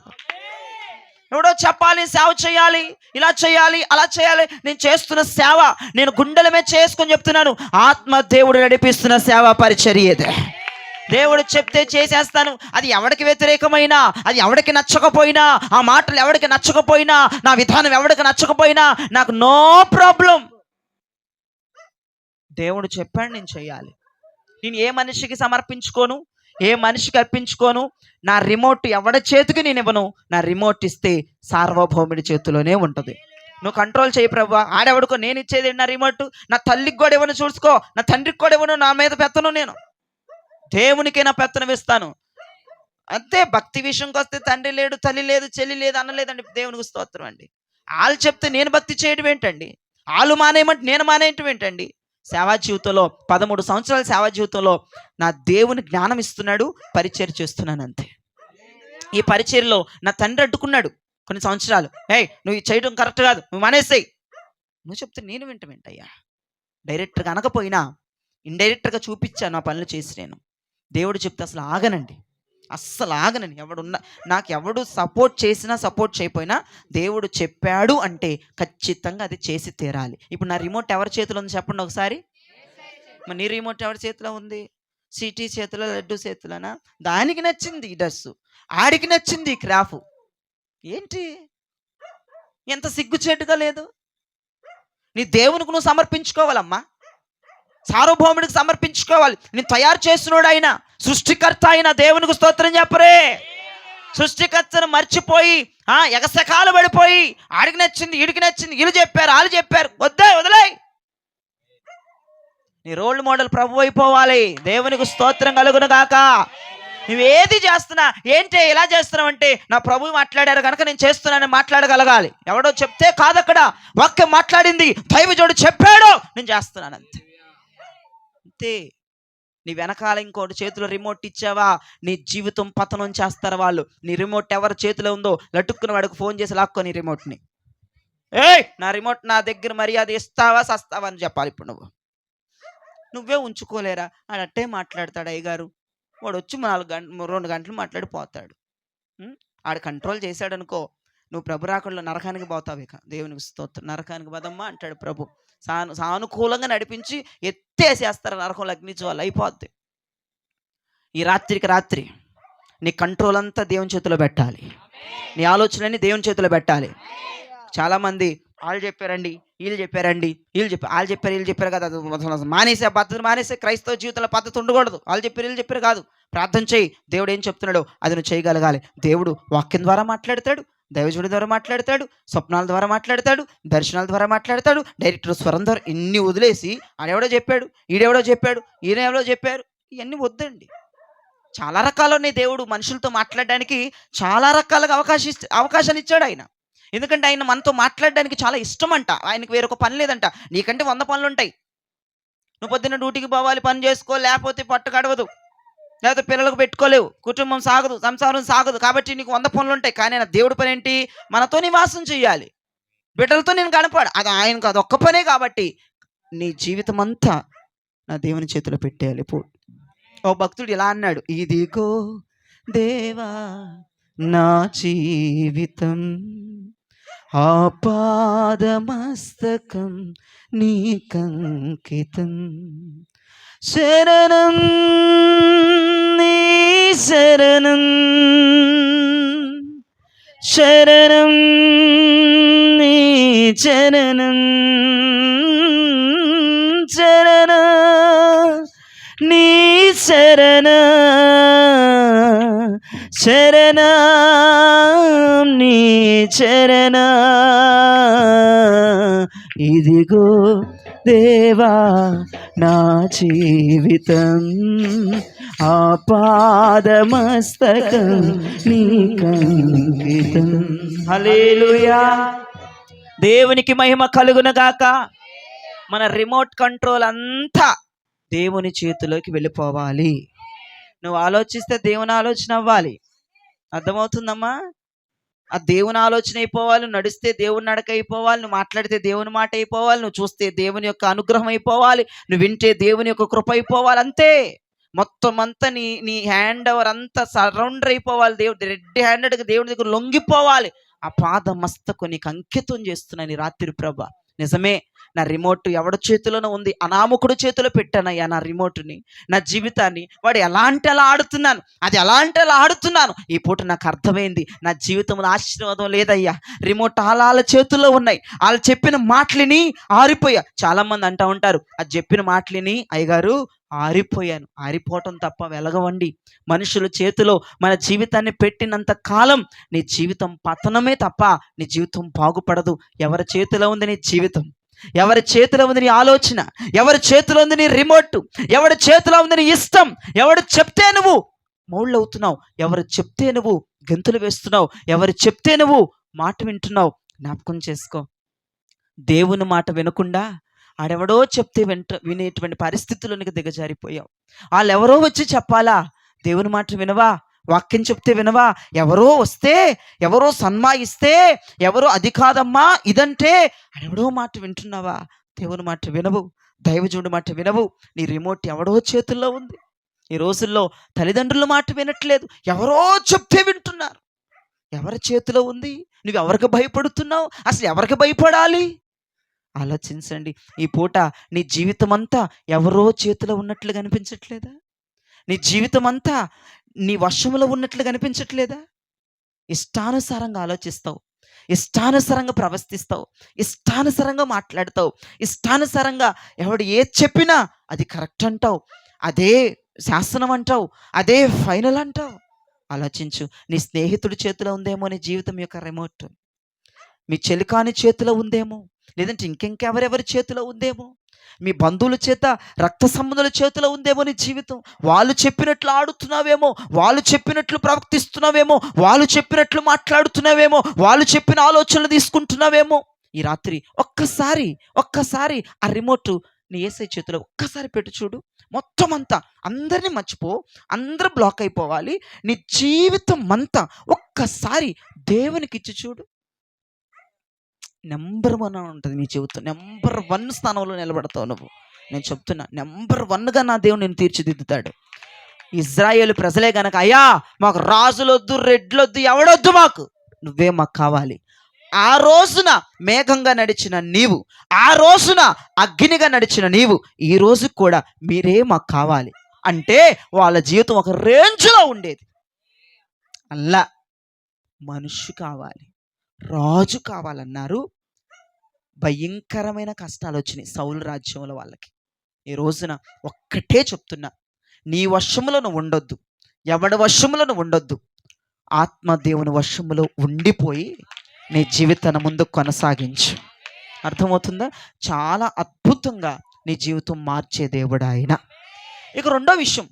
A: ఎవడో చెప్పాలి సేవ చేయాలి, ఇలా చేయాలి, అలా చేయాలి. నేను చేస్తున్న సేవ నేను గుండెలమే చేసుకొని చెప్తున్నాను, ఆత్మదేవుడు నడిపిస్తున్న సేవ పరిచర్యదే. దేవుడు చెప్తే చేసేస్తాను. అది ఎవడికి వ్యతిరేకమైనా, అది ఎవడికి నచ్చకపోయినా, ఆ మాటలు ఎవడికి నచ్చకపోయినా, నా విధానం ఎవడికి నచ్చకపోయినా నాకు నో ప్రాబ్లం. దేవుడు చెప్పాడు నేను చేయాలి. నేను ఏ మనిషికి సమర్పించుకోను, ఏ మనిషికి అర్పించుకోను. నా రిమోట్ ఎవడి చేతికి నేను ఇవ్వను. నా రిమోట్ ఇస్తే సార్వభౌముడి చేతిలోనే ఉంటుంది. నువ్వు కంట్రోల్ చేయి ప్రభు. ఆడెవడుకో, నేను ఇచ్చేది నా రిమోట్. నా తల్లికి కూడా ఇవ్వను చూసుకో, నా తండ్రికి కూడా ఇవ్వను, నా మీద పెత్తను. నేను దేవునికే నా పెత్తనం ఇస్తాను అంతే. భక్తి విషయంకి వస్తే తండ్రి లేడు, తల్లి లేదు, చెల్లి లేదు అనలేదండి. దేవునికి స్తోత్రం అండి. వాళ్ళు చెప్తే నేను భక్తి చేయడం ఏంటండి? వాళ్ళు మానేయమంటే నేను మానేయటం ఏంటండి? సేవా జీవితంలో 13 సంవత్సరాల సేవా జీవితంలో నా దేవుని జ్ఞానం ఇస్తున్నాడు, పరిచర్య చేస్తున్నాను అంతే. ఈ పరిచర్యలో నా తండ్రి అడ్డుకున్నాడు కొన్ని సంవత్సరాలు. నువ్వు చేయడం కరెక్ట్ కాదు, నువ్వు మానేసేయి. నువ్వు చెప్తే నేను వింటయ్యా. డైరెక్టర్గా అనకపోయినా ఇండైరెక్ట్గా చూపించాను ఆ పనులు చేసి. నేను దేవుడు చెప్తే అసలు ఆగనండి, అస్సలు ఆగనండి. నాకు ఎవడు సపోర్ట్ చేసినా సపోర్ట్ చేయకపోయినా దేవుడు చెప్పాడు అంటే ఖచ్చితంగా అది చేసి తీరాలి. ఇప్పుడు నా రిమోట్ ఎవరి చేతిలో ఉంది చెప్పండి ఒకసారి. మరి నీ రిమోట్ ఎవరి చేతిలో ఉంది? సిటీ చేతిలో, లడ్డు చేతిలోనా? దానికి నచ్చింది ఈ డ్రెస్సు, ఆడికి నచ్చింది ఈ క్రాఫ్. ఏంటి ఎంత సిగ్గుచేటుగా లేదు? నీ దేవునికి నువ్వు సమర్పించుకోవాలమ్మా, సార్వభౌముడికి సమర్పించుకోవాలి. నేను తయారు చేస్తున్నాడు ఆయన, సృష్టికర్త అయిన దేవునికి స్తోత్రం చెప్పరే. సృష్టికర్తను మర్చిపోయి ఎగసకాలు పడిపోయి ఆడికి నచ్చింది, వీడికి నచ్చింది, వీళ్ళు చెప్పారు, వాళ్ళు చెప్పారు, వదిలేయ్. నీ రోల్ మోడల్ ప్రభు అయిపోవాలి. దేవునికి స్తోత్రం కలుగును గాక. నువ్వేది చేస్తున్నా, ఏంటి ఇలా చేస్తున్నావు అంటే నా ప్రభు మాట్లాడారు కనుక నేను చేస్తున్నానని మాట్లాడగలగాలి. ఎవడో చెప్తే కాదు, అక్కడ వాక్యం మాట్లాడింది, దైవజనుడు చెప్పాడు, నేను చేస్తున్నాను అంతే. నీ వెనకాల ఇంకోటి చేతిలో రిమోట్ ఇచ్చావా, నీ జీవితం పతనం చేస్తారు వాళ్ళు. నీ రిమోట్ ఎవరి చేతిలో ఉందో లటుక్కున వాడికి ఫోన్ చేసి లాక్కో నీ రిమోట్ని. నా రిమోట్ నా దగ్గర, మర్యాద ఇస్తావా సస్తావా అని చెప్పాలి. ఇప్పుడు నువ్వే ఉంచుకోలేరా? అట్టే మాట్లాడతాడు అయ్యగారు. వాడు వచ్చి 2 గంటలు మాట్లాడిపోతాడు. ఆడు కంట్రోల్ చేశాడు అనుకో, నువ్వు ప్రభు రాకడలో నరకానికి పోతావు. ఇక దేవునికి స్తోత్రం. నరకానికి పోదమ్మా అంటాడు ప్రభు. సానుకూలంగా నడిపించి ఎత్తేసేస్తారు నరకంలో, అగ్నించి వాళ్ళు అయిపోద్ది. ఈ రాత్రికి రాత్రి నీ కంట్రోల్ అంతా దేవుని చేతిలో పెట్టాలి, నీ ఆలోచనని దేవుని చేతిలో పెట్టాలి. చాలామంది వాళ్ళు చెప్పారండి, వీళ్ళు చెప్పారండి, వీళ్ళు చెప్పారు కదా, మానేసే పద్ధతి మానేసే. క్రైస్తవ జీవితంలో పద్ధతి ఉండకూడదు. వాళ్ళు చెప్పారు, వీళ్ళు చెప్పారు కాదు. ప్రార్థన చేయి, దేవుడు ఏం చెప్తున్నాడో అది నువ్వు చేయగలగాలి. దేవుడు వాక్యం ద్వారా మాట్లాడతాడు, దైవజనుడి ద్వారా మాట్లాడతాడు, స్వప్నాల ద్వారా మాట్లాడతాడు, దర్శనాల ద్వారా మాట్లాడతాడు, డైరెక్టర్ స్వరం ద్వారా. ఇన్ని వదిలేసి ఆడెవడో చెప్పాడు, ఈడెవడో చెప్పాడు, ఈయన ఎవడో చెప్పారు, ఇవన్నీ వద్దండి. చాలా రకాలు ఉన్నాయి. దేవుడు మనుషులతో మాట్లాడడానికి చాలా రకాలుగా అవకాశాన్ని ఇచ్చాడు ఆయన. ఎందుకంటే ఆయన మనతో మాట్లాడడానికి చాలా ఇష్టం అంట. ఆయనకు వేరొక పని లేదంట. నీకంటే 100 పనులు ఉంటాయి. నువ్వు పొద్దున్న డ్యూటీకి పోవాలి, పని చేసుకో, లేకపోతే పట్టు గడవదు, లేకపోతే పిల్లలకు పెట్టుకోలేవు, కుటుంబం సాగదు, సంసారం సాగదు. కాబట్టి నీకు 100 పనులు ఉంటాయి. కానీ నా దేవుడి పని ఏంటి? మనతో నివాసం చేయాలి, బిడ్డలతో నేను కనపడ. అది ఆయనకు అదొక్క పనే. కాబట్టి నీ జీవితం అంతా నా దేవుని చేతిలో పెట్టేయాలి. ఓ భక్తుడు ఇలా అన్నాడు, ఇదిగో దేవా నా జీవితం
B: ఆపాదమస్తకం నీకంకితం. శరణం నీ శరణం, శరణం నీ చరణం, శరణ నీ శరణ, శరణ నీ చరణ. ఇదిగో దేవా నా జీవితం, ఆపాదమస్తకం నీకంకితం. హల్లెలూయా. దేవునికి మహిమ కలుగునగాక. మన రిమోట్ కంట్రోల్ అంతా దేవుని చేతిలోకి వెళ్ళిపోవాలి. నువ్వు ఆలోచిస్తే దేవుని ఆలోచన అవ్వాలి. అర్థమవుతుందమ్మా? ఆ దేవుని ఆలోచన అయిపోవాలి. నువ్వు నడిస్తే దేవుని నడక అయిపోవాలి. నువ్వు మాట్లాడితే దేవుని మాట అయిపోవాలి. నువ్వు చూస్తే దేవుని యొక్క అనుగ్రహం అయిపోవాలి. నువ్వు వింటే దేవుని యొక్క కృప అయిపోవాలి. అంతే. మొత్తం అంతా నీ నీ హ్యాండ్ ఓవర్ అంతా సరౌండర్ అయిపోవాలి. దేవుడు రెడ్ హ్యాండెడ్గా దేవుని దగ్గర లొంగిపోవాలి. ఆ పాద మస్తకు నీకు అంకితం చేస్తున్నాను ఈ రాత్రి ప్రభా. నిజమే, నా రిమోట్ ఎవడి చేతిలోనూ ఉంది. అనామకుడు చేతిలో పెట్టానయ్యా నా రిమోట్ని, నా జీవితాన్ని. వాడు ఎలా అంటే అలా ఆడుతున్నాను, అది ఎలా అంటే అలా ఆడుతున్నాను. ఈ పూట నాకు అర్థమైంది, నా జీవితంలో ఆశీర్వాదం లేదయ్యా. రిమోట్ వాళ్ళ చేతుల్లో ఉన్నాయి. వాళ్ళు చెప్పిన మాటలని ఆరిపోయా. చాలామంది అంటూ ఉంటారు, అది చెప్పిన మాటలని అయ్యగారు ఆరిపోయాను. ఆరిపోవటం తప్ప వెలగవండి. మనుషుల చేతిలో మన జీవితాన్ని పెట్టినంత కాలం నీ జీవితం పతనమే తప్ప నీ జీవితం బాగుపడదు. ఎవరి చేతిలో ఉంది నీ జీవితం? ఎవరి చేతిలో ఉంది నీ ఆలోచన? ఎవరి చేతిలో ఉంది నీ రిమోట్? ఎవరి చేతిలో ఉంది నీ ఇష్టం? ఎవడు చెప్తే నువ్వు మౌళ్ళు అవుతున్నావు? ఎవరు చెప్తే నువ్వు గెంతులు వేస్తున్నావు? ఎవరు చెప్తే నువ్వు మాట వింటున్నావు? జ్ఞాపకం చేసుకో. దేవుని మాట వినకుండా ఆడెవడో చెప్తే వినేటువంటి పరిస్థితుల్లోనికి దిగజారిపోయావు. వాళ్ళు ఎవరో వచ్చి చెప్పాలా? దేవుని మాట వినవా? వాక్యం చెప్తే వినవా? ఎవరో వస్తే, ఎవరో సన్మాయిస్తే, ఎవరో అది కాదమ్మా ఇదంటే ఆడెవడో మాట వింటున్నావా? దేవుని మాట వినవు, దైవజనుడి మాట వినవు. నీ రిమోట్ ఎవడో చేతుల్లో ఉంది. ఈ రోజుల్లో తల్లిదండ్రుల మాట వినట్లేదు, ఎవరో చెప్తే వింటున్నారు. ఎవరి చేతిలో ఉంది? నువ్వు ఎవరికి భయపడుతున్నావు? అసలు ఎవరికి భయపడాలి? ఆలోచించండి. ఈ పూట నీ జీవితం అంతా ఎవరో చేతిలో ఉన్నట్లు కనిపించట్లేదా? నీ జీవితం అంతా నీ వశంలో ఉన్నట్లు కనిపించట్లేదా? ఇష్టానుసారంగా ఆలోచిస్తావు, ఇష్టానుసారంగా ప్రవర్తిస్తావు, ఇష్టానుసారంగా మాట్లాడతావు, ఇష్టానుసారంగా ఎవడు ఏది చెప్పినా అది కరెక్ట్ అంటావు, అదే శాసనం అంటావు, అదే ఫైనల్ అంటావు. ఆలోచించు. నీ స్నేహితుడి చేతిలో ఉందేమో నీ జీవితం యొక్క రిమోట్, మీ చెలికాని చేతిలో ఉందేమో, లేదంటే ఇంకెవరెవరి చేతిలో ఉందేమో, మీ బంధువుల చేత, రక్త సంబంధుల చేతిలో ఉందేమో నీ జీవితం. వాళ్ళు చెప్పినట్లు ఆడుతున్నావేమో, వాళ్ళు చెప్పినట్లు ప్రవర్తిస్తున్నావేమో, వాళ్ళు చెప్పినట్లు మాట్లాడుతున్నావేమో, వాళ్ళు చెప్పిన ఆలోచనలు తీసుకుంటున్నావేమో. ఈ రాత్రి ఒక్కసారి ఆ రిమోట్ నీ యేసయ్య చేతిలో ఒక్కసారి పెట్టు చూడు. మొత్తం అంతా అందరినీ మర్చిపో, అందరూ బ్లాక్ అయిపోవాలి. నీ జీవితం అంతా ఒక్కసారి దేవునికి ఇచ్చి చూడు. నెంబర్ 1 అని ఉంటుంది నీ జీవితం. నెంబర్ 1 స్థానంలో నిలబడతావు నువ్వు. నేను చెప్తున్నా, నెంబర్ 1గా నా దేవుడు నేను తీర్చిదిద్దుతాడు. ఇజ్రాయేలు ప్రజలే గనక, అయ్యా మాకు రాజులొద్దు, రెడ్లొద్దు, ఎవడొద్దు, మాకు నువ్వే మాకు కావాలి. ఆ రోజున మేఘంగా నడిచిన నీవు, ఆ రోజున అగ్నిగా నడిచిన నీవు, ఈ రోజు కూడా మీరే మాకు కావాలి అంటే వాళ్ళ జీవితం ఒక రేంజ్లో ఉండేది. అల్లా మనిషి కావాలి, రాజు కావాలన్నారు. భయంకరమైన కష్టాలు వచ్చినాయి సౌలు రాజ్యంలో వాళ్ళకి. ఈ రోజున ఒక్కటే చెప్తున్నా, నీ వశములో నువ్వు ఉండొద్దు, ఎవడి వశములో నువ్వు ఉండొద్దు. ఆత్మదేవుని వశములో ఉండిపోయి నీ జీవితాన్ని ముందు కొనసాగించు. అర్థమవుతుందా? చాలా అద్భుతంగా నీ జీవితం మార్చే దేవుడు ఆయన. ఇక రెండో విషయం,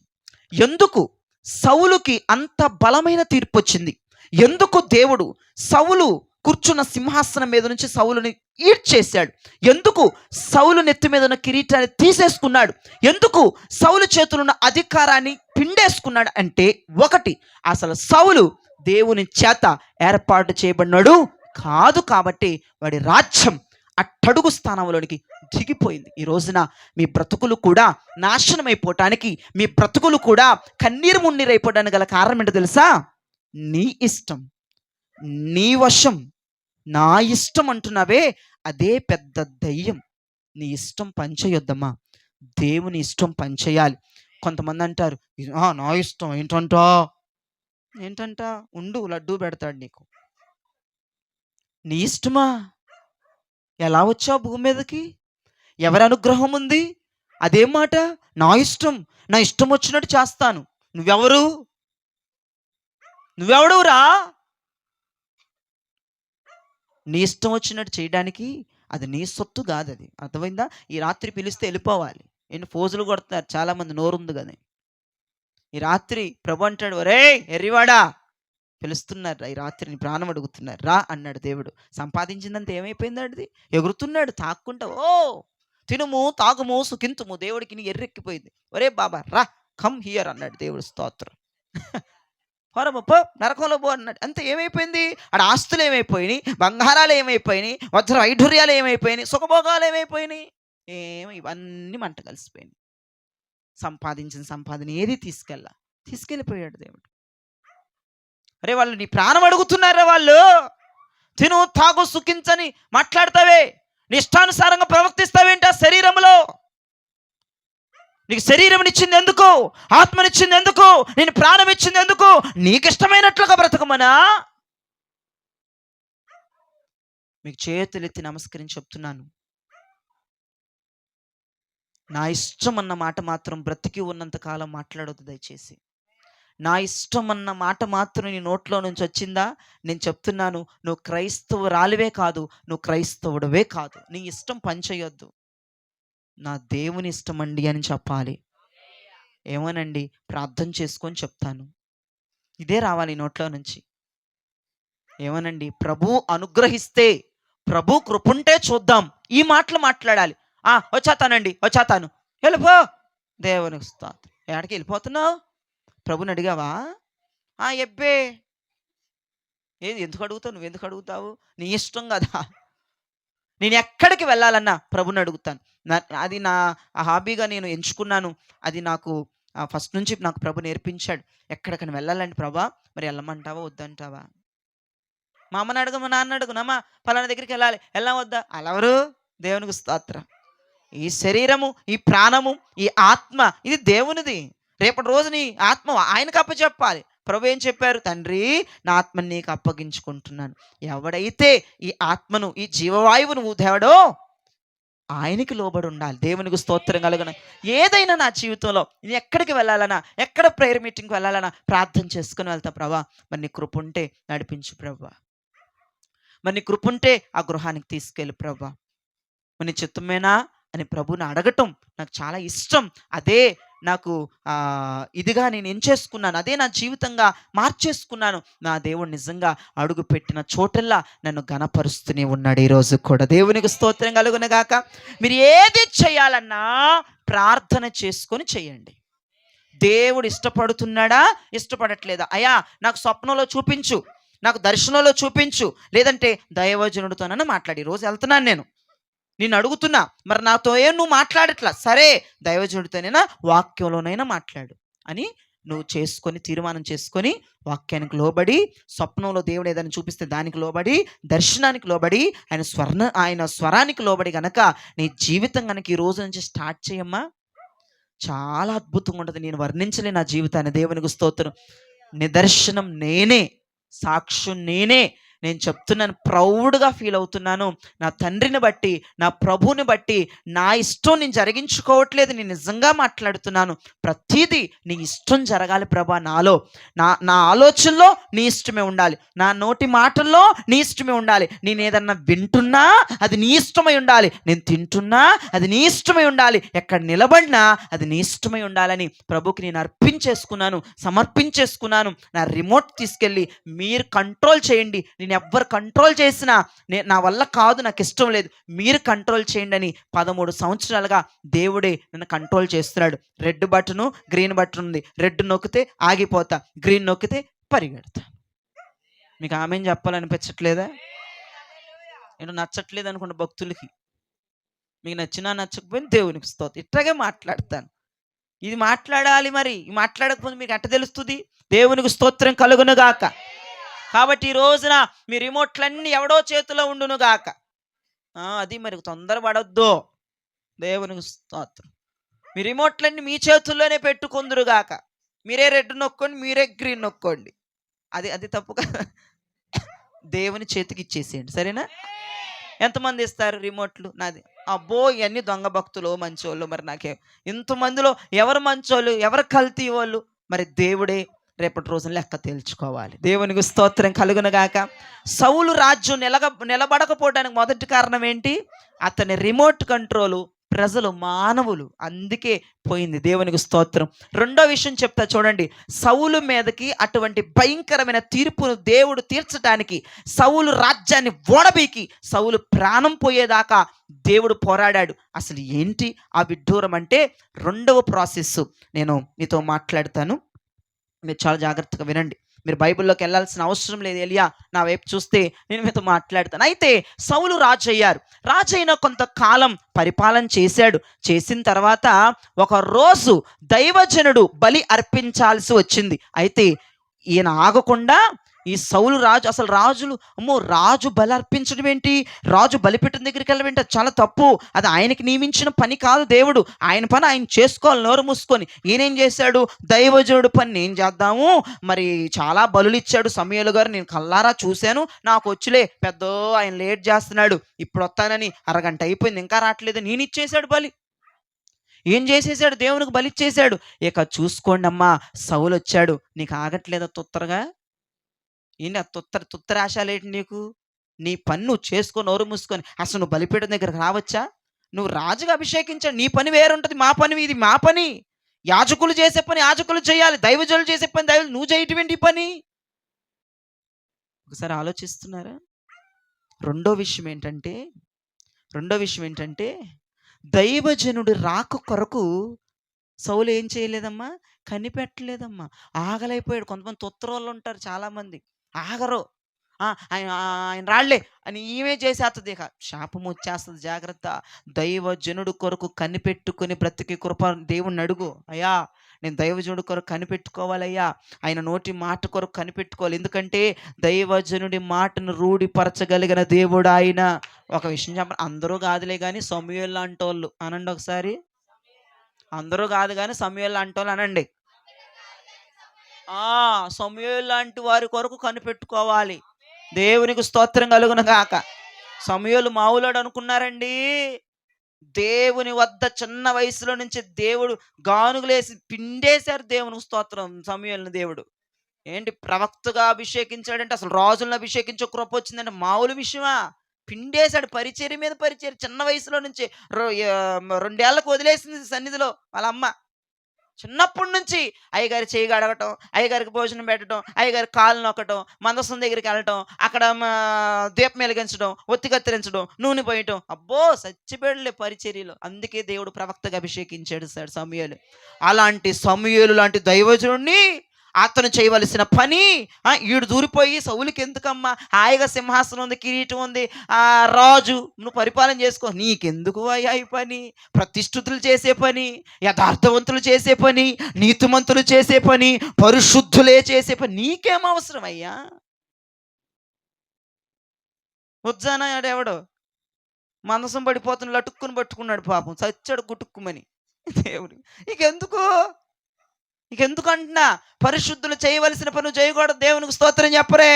B: ఎందుకు సౌలుకి అంత బలమైన తీర్పు వచ్చింది? ఎందుకు దేవుడు సౌలు కూర్చున్న సింహాసనం మీద నుంచి సౌలుని ఈడ్చేశాడు? ఎందుకు సౌలు నెత్తి మీద ఉన్న కిరీటాన్ని తీసేసుకున్నాడు? ఎందుకు సౌలు చేతులు ఉన్న అధికారాన్ని పిండేసుకున్నాడు అంటే, ఒకటి, అసలు సౌలు దేవుని చేత ఏర్పాటు చేయబడినాడు కాదు. కాబట్టి వాడి రాజ్యం అట్టడుగు స్థానంలోనికి దిగిపోయింది. ఈ రోజున మీ బ్రతుకులు కూడా నాశనం అయిపోవటానికి, మీ బ్రతుకులు కూడా కన్నీరు మున్నీరు అయిపోవడానికి గల కారణం ఏంటో తెలుసా? నీ ఇష్టం, నీ వశం, నా ఇష్టం అంటున్నావే, అదే పెద్ద దయ్యం. నీ ఇష్టం పనిచేయొద్దమ్మా, దేవుని ఇష్టం పనిచేయాలి. కొంతమంది అంటారు, నా ఇష్టం ఏంటంటా, ఏంటంట, ఉండు లడ్డూ పెడతాడు నీకు. నీ ఇష్టమా? ఎలా వచ్చావు భూమి మీదకి? ఎవరి అనుగ్రహం ఉంది? అదేం మాట? నా ఇష్టం, నా ఇష్టం వచ్చినట్టు చేస్తాను. నువ్వెవరు? నువ్వెవడురా? నీ ఇష్టం వచ్చినట్టు చేయడానికి అది నీ సొత్తు కాదు. అది అర్థమైందా? ఈ రాత్రి పిలిస్తే వెళ్ళిపోవాలి. ఏంటి ఫోజులు కొడుతున్నారు చాలామంది, నోరుంది కానీ. ఈ రాత్రి ప్రభు అంటాడు, ఒరేయ్ ఎర్రివాడా, పిలుస్తున్నారు ఈ రాత్రి, నీ ప్రాణం అడుగుతున్నారు, రా అన్నాడు దేవుడు. సంపాదించిందంతా ఏమైపోయింది? అది ఎగురుతున్నాడు తాక్కుంటా, ఓ తినుము తాగుము సుఖింతుము. దేవుడికి నీ ఎర్రెక్కిపోయింది. ఒరే బాబా రా, కమ్ హియర్ అన్నాడు దేవుడు. స్తోత్రం. పో నరకంలో పో అన్నాడు. అంతే. ఏమైపోయింది? ఆడ ఆస్తులు ఏమైపోయినాయి, బంగారాలు ఏమైపోయినాయి, వజ్ర వైఢూర్యాలు ఏమైపోయినాయి, సుఖభోగాలు ఏమైపోయినాయి? ఇవన్నీ మంట కలిసిపోయినాయి. సంపాదించిన సంపాదన ఏది తీసుకెళ్ళిపోయాడు దేవుడు. అరే వాళ్ళు నీ ప్రాణం అడుగుతున్నారా? వాళ్ళు తిను తాగు సుఖించని మాట్లాడతావే, నీ ఇష్టానుసారంగా ప్రవర్తిస్తావేంటి ఆ శరీరంలో? నీకు శరీరం ఇచ్చింది ఎందుకు? ఆత్మనిచ్చింది ఎందుకు? నేను ప్రాణం ఇచ్చింది ఎందుకు? నీకు ఇష్టమైనట్లుగా బ్రతకమనా? మీకు చేతులెత్తి నమస్కరించి చెప్తున్నాను, నా ఇష్టం అన్న మాట మాత్రం బ్రతికి ఉన్నంత కాలం మాట్లాడొద్దు దయచేసి. నా ఇష్టం అన్న మాట మాత్రం నీ నోట్లో నుంచి వచ్చిందా, నేను చెప్తున్నాను, నువ్వు క్రైస్తవురాలివే కాదు, నువ్వు క్రైస్తవుడవే కాదు. నీ ఇష్టం పనిచేయొద్దు. నా దేవుని ఇష్టం అండి అని చెప్పాలి. ఏమోనండి, ప్రార్థన చేసుకొని చెప్తాను, ఇదే రావాలి నోట్లో నుంచి. ఏమోనండి, ప్రభు అనుగ్రహిస్తే, ప్రభు కృపుంటే చూద్దాం, ఈ మాటలు మాట్లాడాలి. వచ్చేతాను, వెళ్ళిపో. దేవునికి స్తోత్రం. ఎక్కడికి వెళ్ళిపోతున్నావు? ప్రభుని అడిగావా? ఎబ్బే, ఏది ఎందుకు అడుగుతావు? నువ్వు ఎందుకు అడుగుతావు? నీ ఇష్టం కదా. నేను ఎక్కడికి వెళ్ళాలన్నా ప్రభుని అడుగుతాను. అది నా హాబీగా నేను ఎంచుకున్నాను. అది నాకు ఫస్ట్ నుంచి నాకు ప్రభు నేర్పించాడు. ఎక్కడికైనా వెళ్ళాలండి ప్రభా, మరి వెళ్ళమంటావా వద్దంటావా? మా అమ్మని అడుగు, మా నాన్న అడుగు, నమ్మా పలానా దగ్గరికి వెళ్ళాలి, వెళ్ళా వద్దా? అలవరు. దేవునికి స్తోత్రం. ఈ శరీరము, ఈ ప్రాణము, ఈ ఆత్మ ఇది దేవునిది. రేపటి రోజు నీ ఆత్మ ఆయనకు అప్పచెప్పాలి. ప్రభు ఏం చెప్పారు? తండ్రి, నా ఆత్మని నీకు అప్పగించుకుంటున్నాను. ఎవడైతే ఈ ఆత్మను, ఈ జీవవాయువును ఊదాడో ఆయనకి లోబడి ఉండాలి. దేవునికి స్తోత్రం కలుగున. ఏదైనా నా జీవితంలో నేను ఎక్కడికి వెళ్ళాలన్నా, ఎక్కడ ప్రేయర్ మీటింగ్కి వెళ్ళాలన్నా ప్రార్థన చేసుకుని వెళ్తా. ప్రభా మరి నీ కృప ఉంటే నడిపించు ప్రభా, మరి నీ కృప ఉంటే ఆ గృహానికి తీసుకెళ్ళి ప్రభా, మరి నీ చిత్తమేనా అని ప్రభుని అడగటం నాకు చాలా ఇష్టం. అదే నాకు ఇదిగా నేను ఎంచేసుకున్నాను, అదే నా జీవితంగా మార్చేసుకున్నాను. నా దేవుడు నిజంగా అడుగు పెట్టిన చోటల్లా నన్ను ఘనపరుస్తూనే ఉన్నాడు ఈరోజు కూడా. దేవునికి స్తోత్రం కలుగును గాక. మీరు ఏది చేయాలన్నా ప్రార్థన చేసుకొని చేయండి. దేవుడు ఇష్టపడుతున్నాడా, ఇష్టపడట్లేదా? అయ్యా నాకు స్వప్నంలో చూపించు, నాకు దర్శనంలో చూపించు, లేదంటే దైవజనుడితోనన్నా మాట్లాడి. రోజు వెళ్తున్నాను, నేను అడుగుతున్నా, మరి నాతో నువ్వు మాట్లాడట్లా, సరే దైవజనుడితోనైనా వాక్యంలోనైనా మాట్లాడు అని నువ్వు చేసుకొని, తీర్మానం చేసుకొని, వాక్యానికి లోబడి, స్వప్నంలో దేవుడు ఏదైనా చూపిస్తే దానికి లోబడి, దర్శనానికి లోబడి, ఆయన స్వరానికి లోబడి గనక నీ జీవితం కనుక ఈ రోజు నుంచి స్టార్ట్ చేయమ్మా, చాలా అద్భుతంగా ఉంటుంది. నేను వర్ణించలే నా జీవితాన్ని. దేవునికి స్తోత్రం. నిదర్శనం నేనే, సాక్ష్యం నేనే. నేను చెప్తున్నాను, ప్రౌడ్గా ఫీల్ అవుతున్నాను. నా తండ్రిని బట్టి, నా ప్రభువుని బట్టి నా ఇష్టం నేను జరిగించుకోవట్లేదు. నేను నిజంగా మాట్లాడుతున్నాను. ప్రతిదీ నీ ఇష్టం జరగాలి ప్రభా. నాలో నా ఆలోచనలో నీ ఇష్టమే ఉండాలి, నా నోటి మాటల్లో నీ ఇష్టమే ఉండాలి. నేను ఏదన్నా వింటున్నా అది నీ ఇష్టమై ఉండాలి, నేను తింటున్నా అది నీ ఇష్టమై ఉండాలి, ఎక్కడ నిలబడినా అది నీ ఇష్టమై ఉండాలని ప్రభుకి నేను అర్పించేసుకున్నాను, సమర్పించేసుకున్నాను. నా రిమోట్ తీసుకెళ్ళి మీరు కంట్రోల్ చేయండి, నేను ఎవ్వరు కంట్రోల్ చేసినా నా వల్ల కాదు, నాకు ఇష్టం లేదు, మీరు కంట్రోల్ చేయండి అని 13 సంవత్సరాలుగా దేవుడే నన్ను కంట్రోల్ చేస్తున్నాడు. రెడ్ బటను, గ్రీన్ బటన్ ఉంది. రెడ్ నొక్కితే ఆగిపోతా, గ్రీన్ నొక్కితే పరిగెడతా. మీకు ఆమెను చెప్పాలనిపించట్లేదా? నేను నచ్చట్లేదు అనుకోండి భక్తులకి, మీకు నచ్చినా నచ్చకపోయినా దేవునికి స్తోత్రం. ఇట్లాగే మాట్లాడతాను. ఇది మాట్లాడాలి, మరి మాట్లాడకపోతే మీకు ఎట్ట తెలుస్తుంది? దేవునికి స్తోత్రం కలుగును గాక.
A: కాబట్టి ఈ రోజున మీ రిమోట్లన్నీ ఎవడో చేతిలో ఉండును గాక. అది మరి తొందరపడొద్దు. దేవునికి స్తోత్రం. మీ రిమోట్లన్నీ మీ చేతుల్లోనే పెట్టుకుందురు గాక. మీరే రెడ్ నొక్కోండి, మీరే గ్రీన్ నొక్కోండి. అది అది తప్పు కదా. దేవుని చేతికి ఇచ్చేసేయండి, సరేనా? ఎంతమంది ఇస్తారు రిమోట్లు? నాది. అబ్బో, ఇవన్నీ దొంగ భక్తులు మంచోళ్ళు. మరి నాకే ఇంతమందిలో ఎవరు మంచోళ్ళు, ఎవరు కల్తీ వాళ్ళు? మరి దేవుడే రేపటి రోజున లెక్క తేల్చుకోవాలి. దేవునికి స్తోత్రం కలుగును గాక. సౌలు రాజ్యం నిలబడకపోవడానికి మొదటి కారణం ఏంటి? అతని రిమోట్ కంట్రోలు ప్రజలు, మానవులు, అందుకే పోయింది. దేవునికి స్తోత్రం. రెండో విషయం చెప్తా చూడండి. సౌలు మీదకి అటువంటి భయంకరమైన తీర్పును దేవుడు తీర్చడానికి, సౌలు రాజ్యాన్ని ఓడబీకి, సౌలు ప్రాణం పోయేదాకా దేవుడు పోరాడాడు. అసలు ఏంటి ఆ విడ్డూరం అంటే రెండవ ప్రాసెస్ నేను మీతో మాట్లాడతాను. మీరు చాలా జాగ్రత్తగా వినండి. మీరు బైబిల్లోకి వెళ్ళాల్సిన అవసరం లేదు. ఎలియా నా వైపు చూస్తే నేను మీతో మాట్లాడతాను. అయితే సౌలు రాజు అయ్యారు. రాజు అయిన కొంతకాలం పరిపాలన చేశాడు. చేసిన తర్వాత ఒక రోజు దైవజనుడు బలి అర్పించాల్సి వచ్చింది. అయితే ఈయన ఆగకుండా ఈ సౌలు రాజు, అసలు రాజులు, అమ్మో, రాజు బలి అర్పించడం ఏంటి, రాజు బలిపీఠం దగ్గరికి వెళ్ళడం ఏంటి, అది చాలా తప్పు. అది ఆయనకి నియమించిన పని కాదు. దేవుడు ఆయన పని ఆయన చేసుకోవాలి, నోరు మూసుకొని. ఈయనేం చేశాడు? దైవజనుడు పని నేను చేద్దాము, మరి చాలా బలులు ఇచ్చాడు సమూయేలు గారు, నేను కల్లారా చూశాను, నాకు వచ్చులే, పెద్ద ఆయన లేట్ చేస్తున్నాడు, ఇప్పుడు వస్తానని అరగంట అయిపోయింది ఇంకా రావట్లేదు, నేను ఇచ్చేశాడు బలి. ఏం చేసేసాడు? దేవునికి బలి ఇచ్చేశాడు. ఇక చూసుకోండి అమ్మా, సౌలు వచ్చాడు. నీకు ఆగట్లేదా తొత్తరగా? ఏంటి ఆ తుత్తరాశాలేంటి నీకు? నీ పని నువ్వు చేసుకొని నోరు మూసుకొని అసలు నువ్వు బలిపీఠం దగ్గరకు రావచ్చా? నువ్వు రాజుగా అభిషేకించాడు, నీ పని వేరుంటుంది, మా పని ఇది, మా పని. యాజకులు చేసే పని యాజకులు చేయాలి, దైవజనులు చేసే పని దైవజనులు. నువ్వు చేయటమేంటి ఈ పని? ఒకసారి ఆలోచిస్తున్నారా? రెండో విషయం ఏంటంటే దైవజనుడి రాక కొరకు సౌలు ఏం చేయలేదమ్మా? కనిపెట్టలేదమ్మా. ఆగలైపోయాడు. కొంతమంది తొత్తరోళ్ళు ఉంటారు, చాలామంది ఆగరు. ఆయన రాళ్లే అని ఈమె చేసేస్తుంది. ఇక శాపం వచ్చేస్తుంది. జాగ్రత్త. దైవజనుడు కొరకు కనిపెట్టుకుని బ్రతికి కృప దేవుణ్ణి అడుగు. అయ్యా, నేను దైవజనుడి కొరకు కనిపెట్టుకోవాలయ్యా, ఆయన నోటి మాట కొరకు కనిపెట్టుకోవాలి. ఎందుకంటే దైవజనుడి మాటను రూఢిపరచగలిగిన దేవుడు ఆయన. ఒక విషయం చెప్పండి, అందరూ కాదులే కానీ సమూయేలు లాంటి వాళ్ళు అనండి ఒకసారి. అందరూ కాదు కానీ సమూయేలు లాంటి వాళ్ళు అనండి. సమూయేలు లాంటి వారి కొరకు కనిపెట్టుకోవాలి. దేవునికి స్తోత్రం కలుగును గాక. సమూయేలు మావులోడు అనుకున్నారండి? దేవుని వద్ద చిన్న వయసులో నుంచి దేవుడు గానుగులేసి పిండేశారు. దేవునికి స్తోత్రం. సమూయేలుని దేవుడు ఏంటి ప్రవక్తగా అభిషేకించాడంటే, అసలు రాజులను అభిషేకించే కృప వచ్చిందంటే మామూలు విషయమా? పిండేశాడు. పరిచర్య మీద పరిచర్య. చిన్న వయసులో నుంచి 2 ఏళ్ళకు వదిలేసింది సన్నిధిలో వాళ్ళ అమ్మ. చిన్నప్పటి నుంచి అయ్యగారి చేయి గడగటం, అయ్యగారికి భోజనం పెట్టడం, అయ్యగారి కాలు నొక్కటం, మందసం దగ్గరికి వెళ్ళటం, అక్కడ దీపం వెలిగించడం, ఒత్తి కత్తిరించడం, నూనె పోయటం. అబ్బో, చచ్చిపోయాడులే పరిచర్యలో. అందుకే దేవుడు ప్రవక్తగా అభిషేకించాడు సార్ సమూయేలు. అలాంటి సమూయేలు లాంటి దైవజనుడిని అతను చేయవలసిన పని ఈడు దూరిపోయి సౌలుకి ఎందుకమ్మా, హాయిగా సింహాసనం ఉంది, కిరీటం ఉంది, రాజు, నువ్వు పరిపాలన చేసుకో, నీకెందుకు అయ్యా ఈ పని? ప్రతిష్ఠితులు చేసే పని, యథార్థవంతులు చేసే పని, నీతిమంతులు చేసే పని, పరిశుద్ధులే చేసే పని నీకేం అవసరం అయ్యా? వద్దానా ఎవడో మందసం పడిపోతున్న లటుక్కుని పట్టుకున్నాడు, పాపం చచ్చాడు గుట్టుక్కుమని. దేవుడు ఇంకెందుకు అంటున్నా? పరిశుద్ధులు చేయవలసిన పని చేయకూడదు. దేవునికి స్తోత్రం చెప్పరే.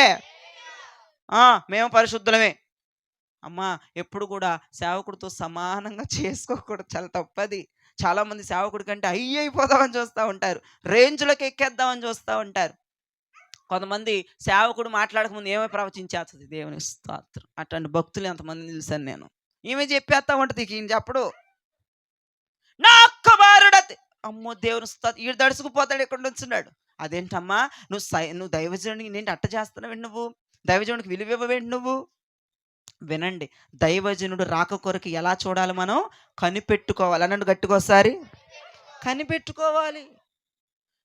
A: మేము పరిశుద్ధులమే. అమ్మా, ఎప్పుడు కూడా సేవకుడితో సమానంగా చేసుకోకూడదు, చాలా తప్పది. చాలామంది సేవకుడి కంటే అయిపోదామని చూస్తూ ఉంటారు, రేంజ్లోకి ఎక్కేద్దామని చూస్తూ ఉంటారు. కొంతమంది సేవకుడు మాట్లాడకముందు ఏమో ప్రవచించేస్తుంది. దేవునికి స్తోత్రం. అట్లాంటి భక్తులు ఎంతమంది నిలిచాను నేను. ఏమే చెప్పేస్తా ఉంటుంది, ఈయన చెప్పడు. నా కుమారుడు, అమ్మో దేవుని స్తోత్రం, ఈడు దడుచుకుపోతాడు, ఇక్కడ నుంచున్నాడు. అదేంటమ్మా, నువ్వు దైవజనుడికి ఏంటి అట్ట చేస్తున్నావేంటి? నువ్వు దైవజనుడికి విలువ ఇవ్వవేంటి నువ్వు? వినండి, దైవజనుడు రాక కొరకు ఎలా చూడాలి? మనం కనిపెట్టుకోవాలి. అన్నట్టు గట్టికోసారి కనిపెట్టుకోవాలి.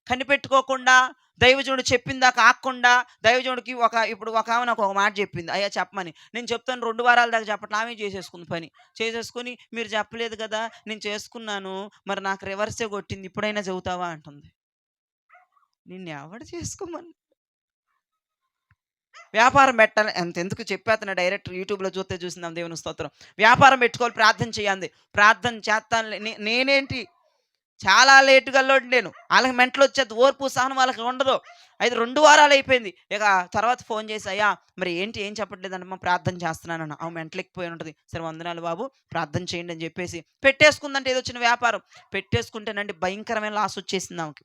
A: కనిపెట్టుకోకుండా దైవజనుడు చెప్పిందాకా ఆగకుండా, దైవజనుడికి ఇప్పుడు ఒక ఆమె నాకు ఒక మాట చెప్పింది, అయ్యా చెప్పమని. నేను చెప్తాను 2 వారాల దాకా చెప్పట్లా, ఆమె చేసేసుకుంది పని. చేసేసుకుని మీరు చెప్పలేదు కదా, నేను చేసుకున్నాను, మరి నాకు రివర్సే కొట్టింది, ఇప్పుడైనా చెబుతావా అంటుంది. నిన్ను ఎవడు చేసుకోమని? వ్యాపారం పెట్టాలి ఎందుకు చెప్పేస్తున్నా డైరెక్ట్ యూట్యూబ్లో చూసిందాం దేవుని స్తోత్రం. వ్యాపారం పెట్టుకోవాలి, ప్రార్థన చేయండి. ప్రార్థన చేస్తాను. నేనేంటి చాలా లేటుగా నేను, వాళ్ళకి మెంటలు వచ్చేది, ఓర్పు సహనం వాళ్ళకి ఉండదు. అయితే 2 వారాలు అయిపోయింది. ఇక తర్వాత ఫోన్ చేసి, అయ్యా మరి ఏం చెప్పట్లేదమ్మా, ప్రార్థన చేస్తున్నానన్న. ఆమె మెంటలు ఎక్కిపోయి ఉంటుంది. సరే వందనాలు బాబు, ప్రార్థన చేయండి అని చెప్పేసి పెట్టేసుకుందంటే ఏదో చిన్న వ్యాపారం పెట్టేసుకుంటేనండి భయంకరమైన లాస్ వచ్చేసింది ఆమెకి.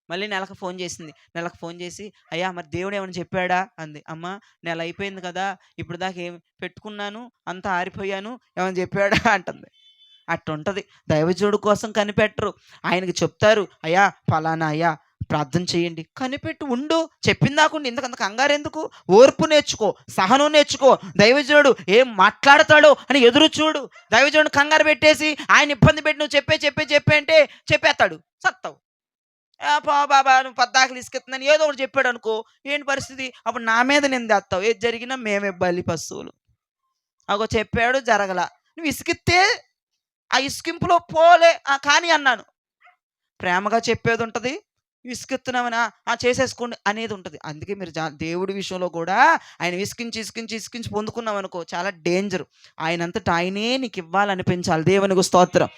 A: మళ్ళీ నెలకు ఫోన్ చేసింది. నెలకు ఫోన్ చేసి, అయ్యా మరి దేవుడు ఏమైనా చెప్పాడా అంది. అమ్మ నెల అయిపోయింది కదా, ఇప్పుడు దాకా ఏం పెట్టుకున్నాను, అంతా ఆరిపోయాను, ఏమైనా చెప్పాడా అంటుంది. అట్టుంటది. దైవజనుడు కోసం కనిపెట్టరు. ఆయనకి చెప్తారు, అయ్యా ఫలానా అయ్యా ప్రార్థన చేయండి, కనిపెట్టు ఉండు, చెప్పిందాకుండి, ఎందుకంత కంగారు ఎందుకు, ఓర్పు నేర్చుకో, సహనం నేర్చుకో. దైవజనుడు ఏం మాట్లాడతాడో అని ఎదురు చూడు. దైవజనుడు కంగారు పెట్టేసి ఆయన ఇబ్బంది పెట్టి నువ్వు చెప్పే అంటే చెప్పేస్తాడు, సత్తావు. బాబా నువ్వు పద్దాకలు ఇసుకెత్తుందని ఏదో ఒకటి చెప్పాడు అనుకో, ఏంటి పరిస్థితి, అప్పుడు నా మీద నిందేస్తావు. ఏది జరిగినా మేమే బలి పశువులు. అగో చెప్పాడు జరగల, నువ్వు ఇసుకిస్తే ఆ ఇసుకింపులో పోలే కానీ అన్నాను. ప్రేమగా చెప్పేది ఉంటుంది, విసుకెత్తున్నామని చేసేసుకోండి అనేది ఉంటుంది. అందుకే మీరు దేవుడి విషయంలో కూడా ఆయన విసికించి పొందుకున్నాం అనుకో, చాలా డేంజర్. ఆయనంతటా ఆయనే నీకు ఇవ్వాలనిపించాలి. దేవునికి స్తోత్రం.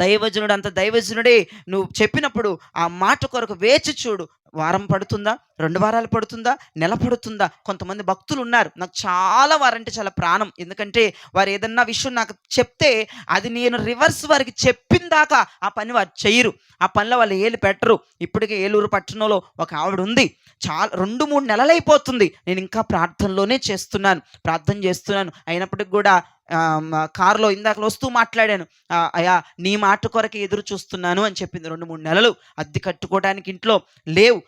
A: దైవజనుడు అంత దైవజనుడే. నువ్వు చెప్పినప్పుడు ఆ మాట కొరకు వేచి చూడు. వారం పడుతుందా, 2 వారాలు పడుతుందా, నెల పడుతుందా? కొంతమంది భక్తులు ఉన్నారు, నాకు చాలా వారంటే చాలా ప్రాణం. ఎందుకంటే వారు ఏదన్నా విషయం నాకు చెప్తే అది నేను రివర్స్ వారికి చెప్పిన దాకా ఆ పని వారు చేయరు. ఆ పనిలో వాళ్ళు ఏలు పెట్టరు. ఇప్పటికే ఏలూరు పట్టణంలో ఒక ఆవిడ ఉంది, చాలా 2-3 నెలలు అయిపోతుంది. నేను ఇంకా ప్రార్థన చేస్తున్నాను. అయినప్పటికి కూడా కారులో ఇందాకలో వస్తూ మాట్లాడాను, అయ్యా నీ మాట కొరకు ఎదురు చూస్తున్నాను అని చెప్పింది. 2-3 నెలలు అద్దె కట్టుకోవడానికి ఇంట్లో లేవు.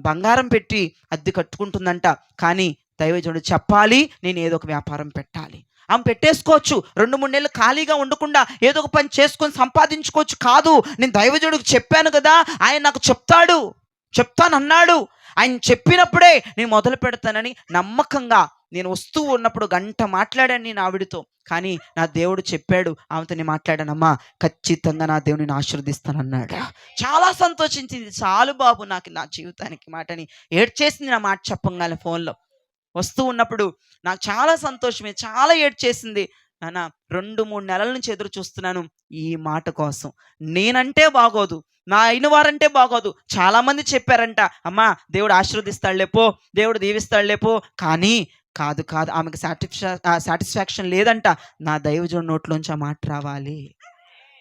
A: బంగారం పెట్టి అద్దె కట్టుకుంటుందంట. కానీ దైవజనుడు చెప్పాలి, నేను ఏదో ఒక వ్యాపారం పెట్టాలి. ఆమె పెట్టేసుకోవచ్చు, 2-3 నెలలు ఖాళీగా ఉండకుండా ఏదో ఒక పని చేసుకొని సంపాదించుకోవచ్చు. కాదు, నేను దైవజనుడికి చెప్పాను కదా, ఆయన నాకు చెప్తానన్నాడు, ఆయన చెప్పినప్పుడే నేను మొదలు పెడతానని నమ్మకంగా నేను వస్తూ ఉన్నప్పుడు గంట మాట్లాడాను నేను ఆవిడతో. కానీ నా దేవుడు చెప్పాడు, ఆమెతో నేను మాట్లాడానమ్మా, ఖచ్చితంగా నా దేవుడిని ఆశీర్వదిస్తానన్నాడు. చాలా సంతోషించింది. చాలు బాబు నాకు నా జీవితానికి మాటని ఏడ్చేసింది. నా మాట చెప్పంగానే ఫోన్లో వస్తూ ఉన్నప్పుడు నాకు చాలా సంతోషమే, చాలా ఏడ్చేసింది. నాన్న 2-3 నెలల నుంచి ఎదురు చూస్తున్నాను ఈ మాట కోసం. నేనంటే బాగోదు, నా అయిన వారంటే బాగోదు. చాలామంది చెప్పారంట, అమ్మా దేవుడు ఆశీర్వదిస్తాడులేపో, దేవుడు దీవిస్తాడులేపో. కానీ కాదు ఆమెకు సాటిస్ఫాక్షన్ లేదంట. నా దైవజనుడి నోట్లోంచి ఆ మాట రావాలి.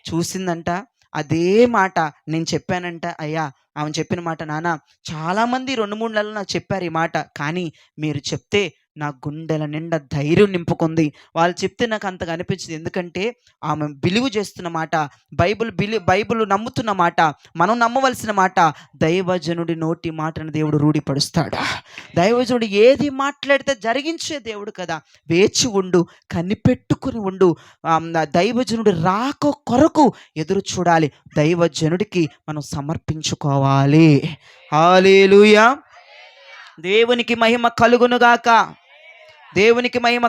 A: చూసిందంట, అదే మాట నేను చెప్పానంట. అయ్యా ఆమె చెప్పిన మాట, నాన్న చాలామంది 2-3 నెలలు నాకు చెప్పారు ఈ మాట, కానీ మీరు చెప్తే నా గుండెల నిండా ధైర్యం నింపుకుంది. వాళ్ళు చెప్తే నాకు అంతగా అనిపించింది. ఎందుకంటే ఆమె బిలీవ్ చేస్తున్న మాట, బైబిల్ నమ్ముతున్న మాట, మనం నమ్మవలసిన మాట. దైవజనుడి నోటి మాటను దేవుడు రూఢిపరుస్తాడా? దైవజనుడు ఏది మాట్లాడితే జరిగించే దేవుడు కదా. వేచి ఉండు, కనిపెట్టుకుని ఉండు. దైవజనుడు రాక కొరకు ఎదురు చూడాలి. దైవజనుడికి మనం సమర్పించుకోవాలి. హల్లెలూయా. దేవునికి మహిమ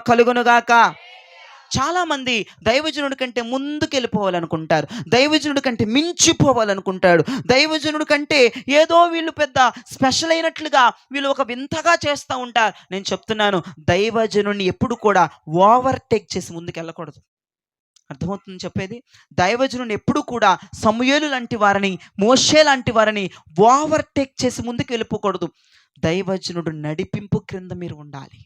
A: కలుగునుగాక. చాలామంది దైవజనుడి కంటే ముందుకెళ్ళిపోవాలనుకుంటారు, దైవజనుడి కంటే మించిపోవాలనుకుంటాడు. దైవజనుడి కంటే ఏదో వీళ్ళు పెద్ద స్పెషల్ అయినట్లుగా వీళ్ళు ఒక వింతగా చేస్తూ ఉంటారు. నేను చెప్తున్నాను, దైవజనుడిని ఎప్పుడు కూడా ఓవర్టేక్ చేసి ముందుకెళ్ళకూడదు. అర్థమవుతుంది చెప్పేది? దైవజనుడిని ఎప్పుడు కూడా సమూయేలు లాంటి వారిని, మోషే లాంటి వారిని ఓవర్టేక్ చేసి ముందుకు వెళ్ళిపోకూడదు. దైవజనుడు నడిపింపు క్రింద మీరు ఉండాలి.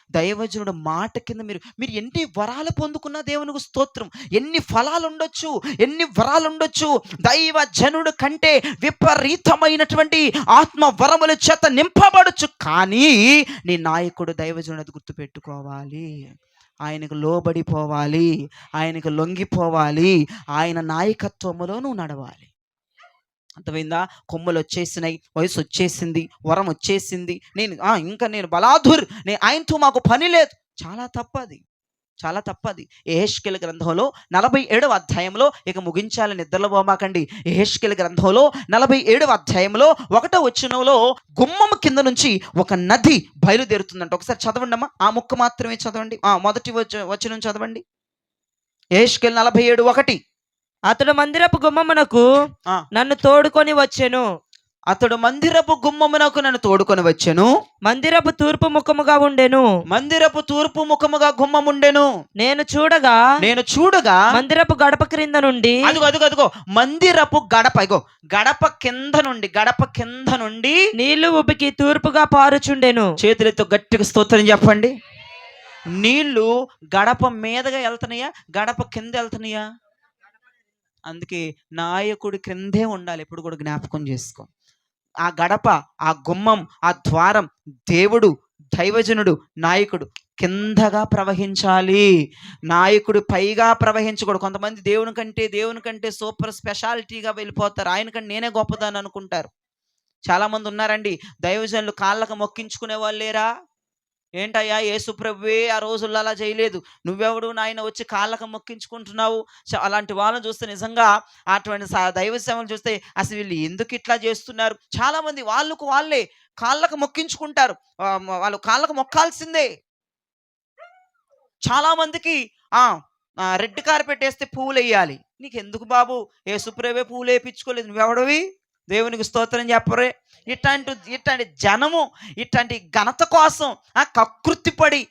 A: దైవజనుడు మాట కింద మీరు ఎన్ని వరాలు పొందుకున్నా దేవునికి స్తోత్రం, ఎన్ని ఫలాలు ఉండొచ్చు, ఎన్ని వరాలు ఉండొచ్చు, దైవజనుడు కంటే విపరీతమైనటువంటి ఆత్మ వరముల చేత నింపబడచ్చు. కానీ నీ నాయకుడు దైవజనుడు, అది గుర్తుపెట్టుకోవాలి. ఆయనకు లోబడిపోవాలి, ఆయనకు లొంగిపోవాలి, ఆయన నాయకత్వములో నువ్వు నడవాలి. అర్థమైందా? కొమ్ములు వచ్చేసినాయి, వయసు వచ్చేసింది, వరం వచ్చేసింది, నేను బలాధుర్, ఆయనతో మాకు పని లేదు. చాలా తప్పది. యెహెజ్కేలు గ్రంథంలో 47వ అధ్యాయంలో, ఇక ముగించాలని నిద్రలో పోమాకండి. యెహెజ్కేలు గ్రంథంలో 47వ అధ్యాయంలో 1వ వచనంలో గుమ్మం కింద నుంచి ఒక నది బయలుదేరుతుందంట. ఒకసారి చదవండి అమ్మా, ఆ ముక్క మాత్రమే చదవండి. మొదటి వచనం చదవండి. యెహెజ్కేలు 47:1.
B: అతడు మందిరపు గుమ్మమునకు నన్ను తోడుకొని వచ్చెను. అతడు మందిరపు గుమ్మమునకు నన్ను తోడుకొని వచ్చెను.
A: మందిరపు తూర్పు ముఖముగా ఉండెను.
B: మందిరపు తూర్పు ముఖముగా గుమ్మముండెను.
A: నేను చూడగా మందిరపు గడప క్రింద నుండి
B: అదుగో మందిరపు గడప, ఇగో గడప కింద నుండి
A: నీళ్లు ఉబికి తూర్పుగా పారుచుండెను.
B: చేతులతో గట్టిగా స్తోత్రం చెప్పండి. నీళ్లు గడప మీదగా వెళ్తున్నాయా, గడప కింద వెళ్తున్నాయా? అందుకే నాయకుడి క్రిందే ఉండాలి, ఎప్పుడు కూడా జ్ఞాపకం చేసుకో. ఆ గడప, ఆ గుమ్మం, ఆ ద్వారం దేవుడు, దైవజనుడు, నాయకుడు కిందగా ప్రవహించాలి. నాయకుడు పైగా ప్రవహించకూడదు. కొంతమంది దేవుని కంటే సూపర్ స్పెషాలిటీగా వెళ్ళిపోతారు. ఆయనకంటే నేనే గొప్పదాన్ని అనుకుంటారు. చాలా మంది ఉన్నారండి, దైవజనులు కాళ్ళకు మొక్కించుకునే వాళ్ళు లేరా? ఏంటయ్యా, యేసు ప్రభువే ఆ రోజుల్లో అలా చేయలేదు, నువ్వెవడు నాయన వచ్చి కాళ్ళకు మొక్కించుకుంటున్నావు? అలాంటి వాళ్ళని చూస్తే నిజంగా అటువంటి దైవ సేవలు చూస్తే అసలు వీళ్ళు ఎందుకు ఇట్లా చేస్తున్నారు? చాలా మంది వాళ్ళే కాళ్ళకు మొక్కించుకుంటారు. వాళ్ళు కాళ్ళకు మొక్కాల్సిందే. చాలా మందికి రెడ్ కార్పెట్ వేస్తే పువ్వులు వేయాలి. నీకు ఎందుకు బాబు, యేసు ప్రభువే పువ్వులు వేయించుకోలేదు, నువ్వెవడవి? దేవునికి స్తోత్రం చెప్పరే. ఇట్లాంటి జనము, ఇట్లాంటి ఘనత కోసం కకృతిపడి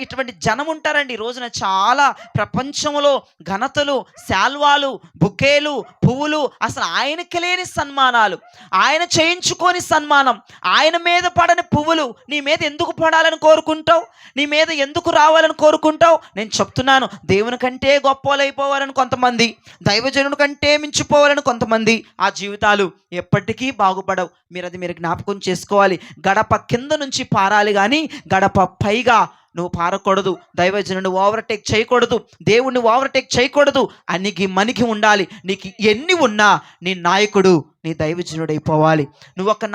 B: ఇటువంటి జనం ఉంటారండి. ఈ రోజున చాలా ప్రపంచంలో ఘనతలు, శాల్వాలు, బుకేలు, పువ్వులు, అసలు ఆయనకి లేని సన్మానాలు, ఆయన చేయించుకొని సన్మానం, ఆయన మీద పడని పువ్వులు నీ మీద ఎందుకు పడాలని కోరుకుంటావు? నీ మీద ఎందుకు రావాలని కోరుకుంటావు? నేను చెప్తున్నాను, దేవుని కంటే గొప్పలైపోవాలని కొంతమంది, దైవజనుడి కంటే మించిపోవాలని కొంతమంది, ఆ జీవితాలు ఎప్పటికీ బాగుపడవు. మీరు జ్ఞాపకం చేసుకోవాలి. గడప కింద నుంచి పారాలి కానీ గడప పైగా నువ్వు పారకూడదు. దైవజనుని ఓవర్టేక్ చేయకూడదు, దేవుణ్ణి ఓవర్టేక్ చేయకూడదు. అణిగి మణిగి ఉండాలి. నీకు ఎన్ని ఉన్నా నీ నాయకుడు నీ దైవజనుడు అయిపోవాలి. నువ్వు ఒక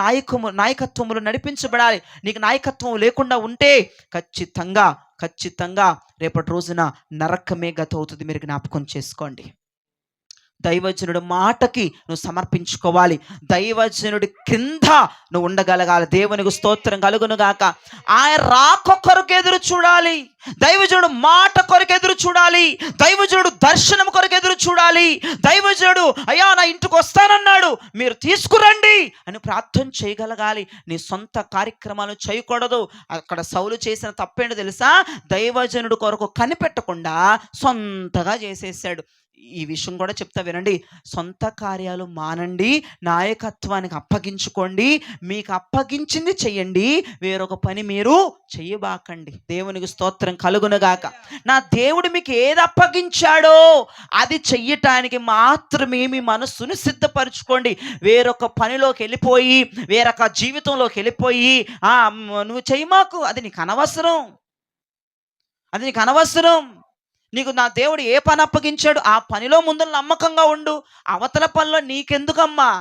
B: నాయకత్వములు నడిపించబడాలి. నీకు నాయకత్వం లేకుండా ఉంటే ఖచ్చితంగా రేపటి రోజున నరకమే గత అవుతుంది. మీరు జ్ఞాపకం చేసుకోండి. దైవజనుడి మాటకి నువ్వు సమర్పించుకోవాలి. దైవజనుడి క్రింద నువ్వు ఉండగలగాలి. దేవునికి స్తోత్రం కలుగును గాక. ఆయన రాక కొరకు ఎదురు చూడాలి, దైవజనుడు మాట కొరకు ఎదురు చూడాలి, దైవజనుడు దర్శనం కొరకు ఎదురు చూడాలి. దైవజనుడు అయ్యా నా ఇంటికి వస్తానన్నాడు, మీరు తీసుకురండి అని ప్రార్థన చేయగలగాలి. నీ సొంత కార్యక్రమాలు చేయకూడదు. అక్కడ సౌలు చేసిన తప్పేంటో తెలుసా? దైవజనుడు కొరకు కనిపెట్టకుండా సొంతగా చేసేసాడు. ఈ విషయం కూడా చెప్తా వినండి. సొంత కార్యాలు మానండి, నాయకత్వానికి అప్పగించుకోండి. మీకు అప్పగించింది చెయ్యండి, వేరొక పని మీరు చెయ్యబాకండి. దేవునికి స్తోత్రం కలుగునుగాక. నా దేవుడు మీకు ఏది అప్పగించాడో అది చెయ్యటానికి మాత్రమే మీ మనస్సును సిద్ధపరచుకోండి. వేరొక పనిలోకి వెళ్ళిపోయి, వేరొక జీవితంలోకి వెళ్ళిపోయి నువ్వు చెయ్యమాకు. అది నీకు అనవసరం. నీకు నా దేవుడు ఏ పని అప్పగించాడు ఆ పనిలో ముందు నమ్మకంగా ఉండు. అవతల పనిలో నీకెందుకమ్మా?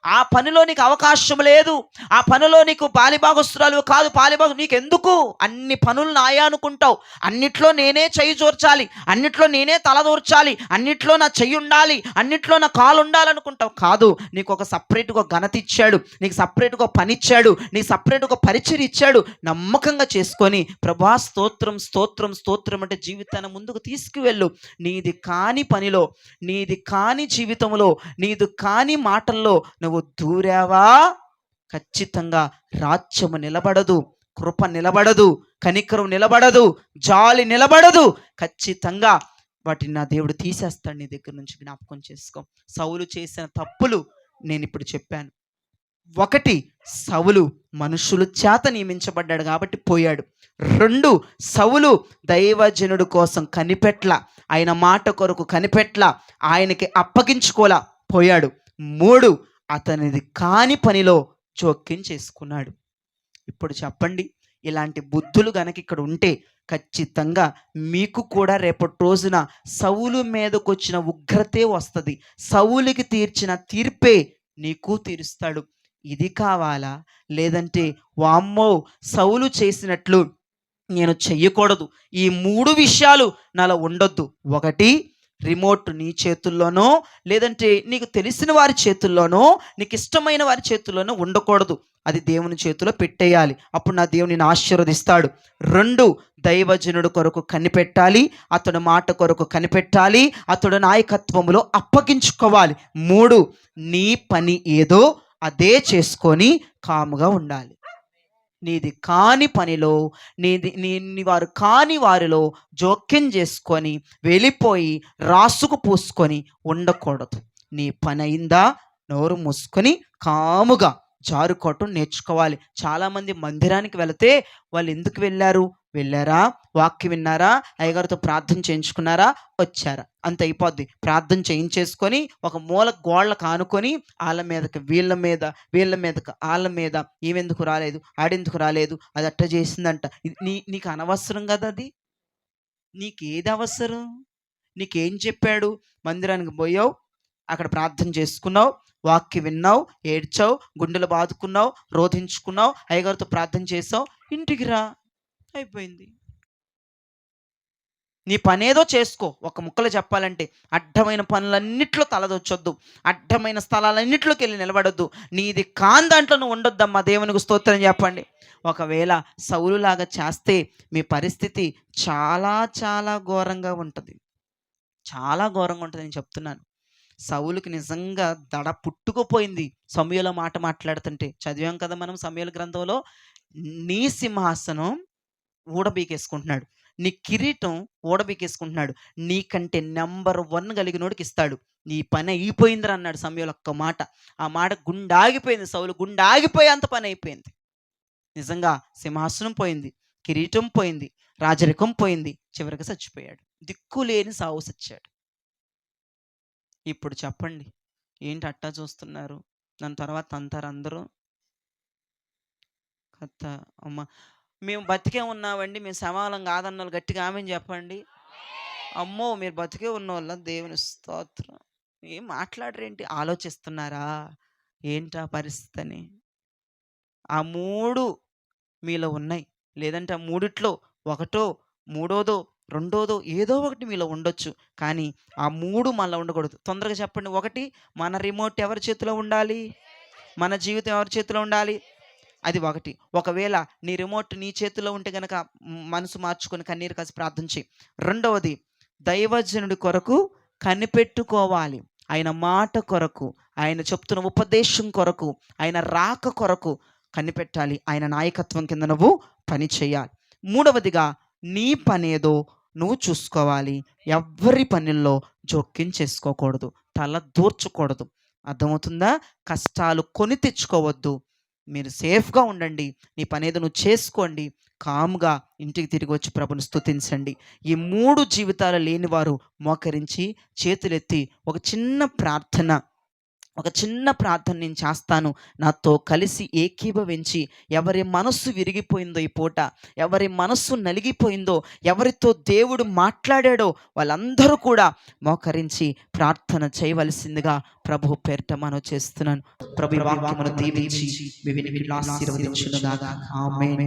B: ఆ పనిలో నీకు అవకాశం లేదు. ఆ పనిలో నీకు పాలిభాగస్తురాలు కాదు, నీకెందుకు? అన్ని పనులు నాయా అనుకుంటావు. అన్నిట్లో నేనే చెయ్యి జోర్చాలి, అన్నిట్లో నేనే తలదూర్చాలి, అన్నిట్లో నా చెయ్యి ఉండాలి, అన్నిట్లో నా కాలు ఉండాలనుకుంటావు. కాదు, నీకు ఒక సపరేట్గా ఘనత ఇచ్చాడు, నీకు సపరేట్గా పని ఇచ్చాడు, నీకు సపరేట్గా పరిచయం ఇచ్చాడు. నమ్మకంగా చేసుకొని ప్రభా స్తోత్రం స్తోత్రం స్తోత్రం అంటే జీవితాన్ని ముందుకు తీసుకువెళ్ళు. నీది కాని పనిలో, నీది కాని జీవితంలో, నీది కాని మాటల్లో నువ్వు దూరావా, ఖచ్చితంగా రాజ్యము నిలబడదు, కృప నిలబడదు, కనికరం నిలబడదు, జాలి నిలబడదు. ఖచ్చితంగా వాటిని నా దేవుడు తీసేస్తాడు నీ దగ్గర నుంచి. జ్ఞాపకం చేసుకో. సౌలు చేసిన తప్పులు నేను ఇప్పుడు చెప్పాను. 1, సౌలు మనుషుల చేత నియమించబడ్డాడు కాబట్టి పోయాడు. 2, సౌలు దైవజనుడు కోసం కనిపెట్ల, ఆయన మాట కొరకు కనిపెట్ల, ఆయనకి అప్పగించుకోలా, పోయాడు. 3, అతనిది కాని పనిలో జోక్యం చేసుకున్నాడు. ఇప్పుడు చెప్పండి, ఇలాంటి బుద్ధులు గనక ఇక్కడ ఉంటే ఖచ్చితంగా మీకు కూడా రేపటి రోజున సౌలు మీదకు వచ్చిన ఉగ్రతే వస్తుంది. సౌలుకి తీర్చిన తీర్పే నీకు తీరుస్తాడు. ఇది కావాలా? లేదంటే వామ్మో సౌలు చేసినట్లు నేను చెయ్యకూడదు, ఈ 3 విషయాలు నాలో ఉండొద్దు. 1, రిమోట్ నీ చేతుల్లోనో, లేదంటే నీకు తెలిసిన వారి చేతుల్లోనో, నీకు ఇష్టమైన వారి చేతుల్లోనో ఉండకూడదు. అది దేవుని చేతిలో పెట్టేయాలి. అప్పుడు నా దేవుని ఆశీర్వదిస్తాడు. 2, దైవజనుడు కొరకు కనిపెట్టాలి, అతడు మాట కొరకు కనిపెట్టాలి, అతడు నాయకత్వములో అప్పగించుకోవాలి. 3, నీ పని ఏదో అదే చేసుకొని కాముగా ఉండాలి. నీది కాని పనిలో నీ వారు కాని వారిలో జోక్యం చేసుకొని వెళ్ళిపోయి రాసుకు పూసుకొని ఉండకూడదు. నీ పని అయిందా, నోరు మూసుకొని కాముగా జారుకోవటం నేర్చుకోవాలి. చాలామంది మందిరానికి వెళితే వాళ్ళు ఎందుకు వెళ్ళారా, వాక్యం విన్నారా, అయ్యగారితో ప్రార్థన చేయించుకున్నారా, వచ్చారా, అంత అయిపోద్ది. ప్రార్థన చేయించేసుకొని ఒక మూల గోళ్ళకు ఆనుకొని వాళ్ళ మీదకి వీళ్ళ మీదకి వాళ్ళ మీద ఈమెందుకు రాలేదు, ఆడెందుకు రాలేదు, అది అట్ట చేసిందంట. నీకు అనవసరం కదా అది. నీకేది అవసరం? నీకేం చెప్పాడు? మందిరానికి పోయావు, అక్కడ ప్రార్థన చేసుకున్నావు, వాక్యం విన్నావు, ఏడ్చావు, గుండెలు బాదుకున్నావు, రోధించుకున్నావు, అయ్యగారితో ప్రార్థన చేసావు, ఇంటికి రా, అయిపోయింది. నీ పనేదో చేసుకో. ఒక ముక్కలో చెప్పాలంటే అడ్డమైన పనులన్నిట్లో తలదొచ్చొద్దు, అడ్డమైన స్థలాలన్నింటిలోకి వెళ్ళి నిలబడొద్దు. నీది కాని దాంట్లో నువ్వు ఉండొద్దమ్మా. దేవునికి స్తోత్రం చెప్పండి. ఒకవేళ సౌలులాగా చేస్తే మీ పరిస్థితి చాలా చాలా ఘోరంగా ఉంటుంది. చాలా ఘోరంగా ఉంటుంది, నేను చెప్తున్నాను. సౌలుకి నిజంగా దడ పుట్టుకుపోయింది సమూయేలు మాట మాట్లాడుతుంటే. చదివాం కదా మనం సమూయేలు గ్రంథంలో. నీ సింహాసనం ఊడబీకేసుకుంటున్నాడు, నీ కిరీటం ఊడబీకేసుకుంటున్నాడు, నీకంటే నెంబర్ 1 కలిగినోడికి ఇస్తాడు, నీ పని అయిపోయిందిరా అన్నాడు సమూయేలు. ఒక్క మాట, ఆ మాట గుండె ఆగిపోయింది. సౌలు గుండె ఆగిపోయి అంత పని అయిపోయింది. నిజంగా సింహాసనం పోయింది, కిరీటం పోయింది, రాజరికం పోయింది, చివరికి చచ్చిపోయాడు. దిక్కులేని సావు సచ్చాడు. ఇప్పుడు చెప్పండి, ఏంటి అట్టా చూస్తున్నారు? దాని తర్వాత అంటారు అందరూ, కథ అమ్మ మేము బతికే ఉన్నామండి, మేము సమానం కాదన్న వాళ్ళు గట్టిగా ఆమెని చెప్పండి. అమ్మో, మీరు బతికే ఉన్నవాళ్ళ, దేవుని స్తోత్రం. ఏం మాట్లాడరేంటి? ఆలోచిస్తున్నారా ఏంటా పరిస్థితి అని? ఆ 3 మీలో ఉన్నాయి, లేదంటే ఆ 3లో ఒకటో, మూడోదో, రెండోదో ఏదో ఒకటి మీలో ఉండొచ్చు. కానీ ఆ 3 మనలో ఉండకూడదు. తొందరగా చెప్పండి. 1, మన రిమోట్ ఎవరి చేతిలో ఉండాలి? మన జీవితం ఎవరి చేతిలో ఉండాలి? అది 1. ఒకవేళ నీ రిమోట్ నీ చేతిలో ఉంటే గనక మనసు మార్చుకొని కన్నీరు కాసి ప్రార్థన చేయి. 2వది, దైవజనుడి కొరకు కనిపెట్టుకోవాలి. ఆయన మాట కొరకు, ఆయన చెప్తున్న ఉపదేశం కొరకు, ఆయన రాక కొరకు కనిపెట్టాలి. ఆయన నాయకత్వం కింద నువ్వు పని చేయాలి. 3వదిగా, నీ పనేదో నువ్వు చూసుకోవాలి. ఎవ్వరి పనుల్లో జోక్యం చేసుకోకూడదు, తల దూర్చకూడదు. అర్థమవుతుందా? కష్టాలు కొని తెచ్చుకోవద్దు. మీరు సేఫ్గా ఉండండి, నీ పనేదో నువ్వు చేసుకోండి, కామ్గా ఇంటికి తిరిగి వచ్చి ప్రభుని స్తుతించండి. ఈ 3 జీవితాలు లేనివారు మోకరించి చేతులెత్తి ఒక చిన్న ప్రార్థన నేను చేస్తాను, నాతో కలిసి ఏకీభవించి, ఎవరి మనస్సు విరిగిపోయిందో ఈ పూట, ఎవరి మనస్సు నలిగిపోయిందో, ఎవరితో దేవుడు మాట్లాడాడో వాళ్ళందరూ కూడా మోకరించి ప్రార్థన చేయవలసిందిగా ప్రభు పేరిట మనవి చేస్తున్నాను. ప్రభు వాక్యమును దీవించి మీ వినికిడిలో ఆశీర్వదించునుగాక. ఆమేన్.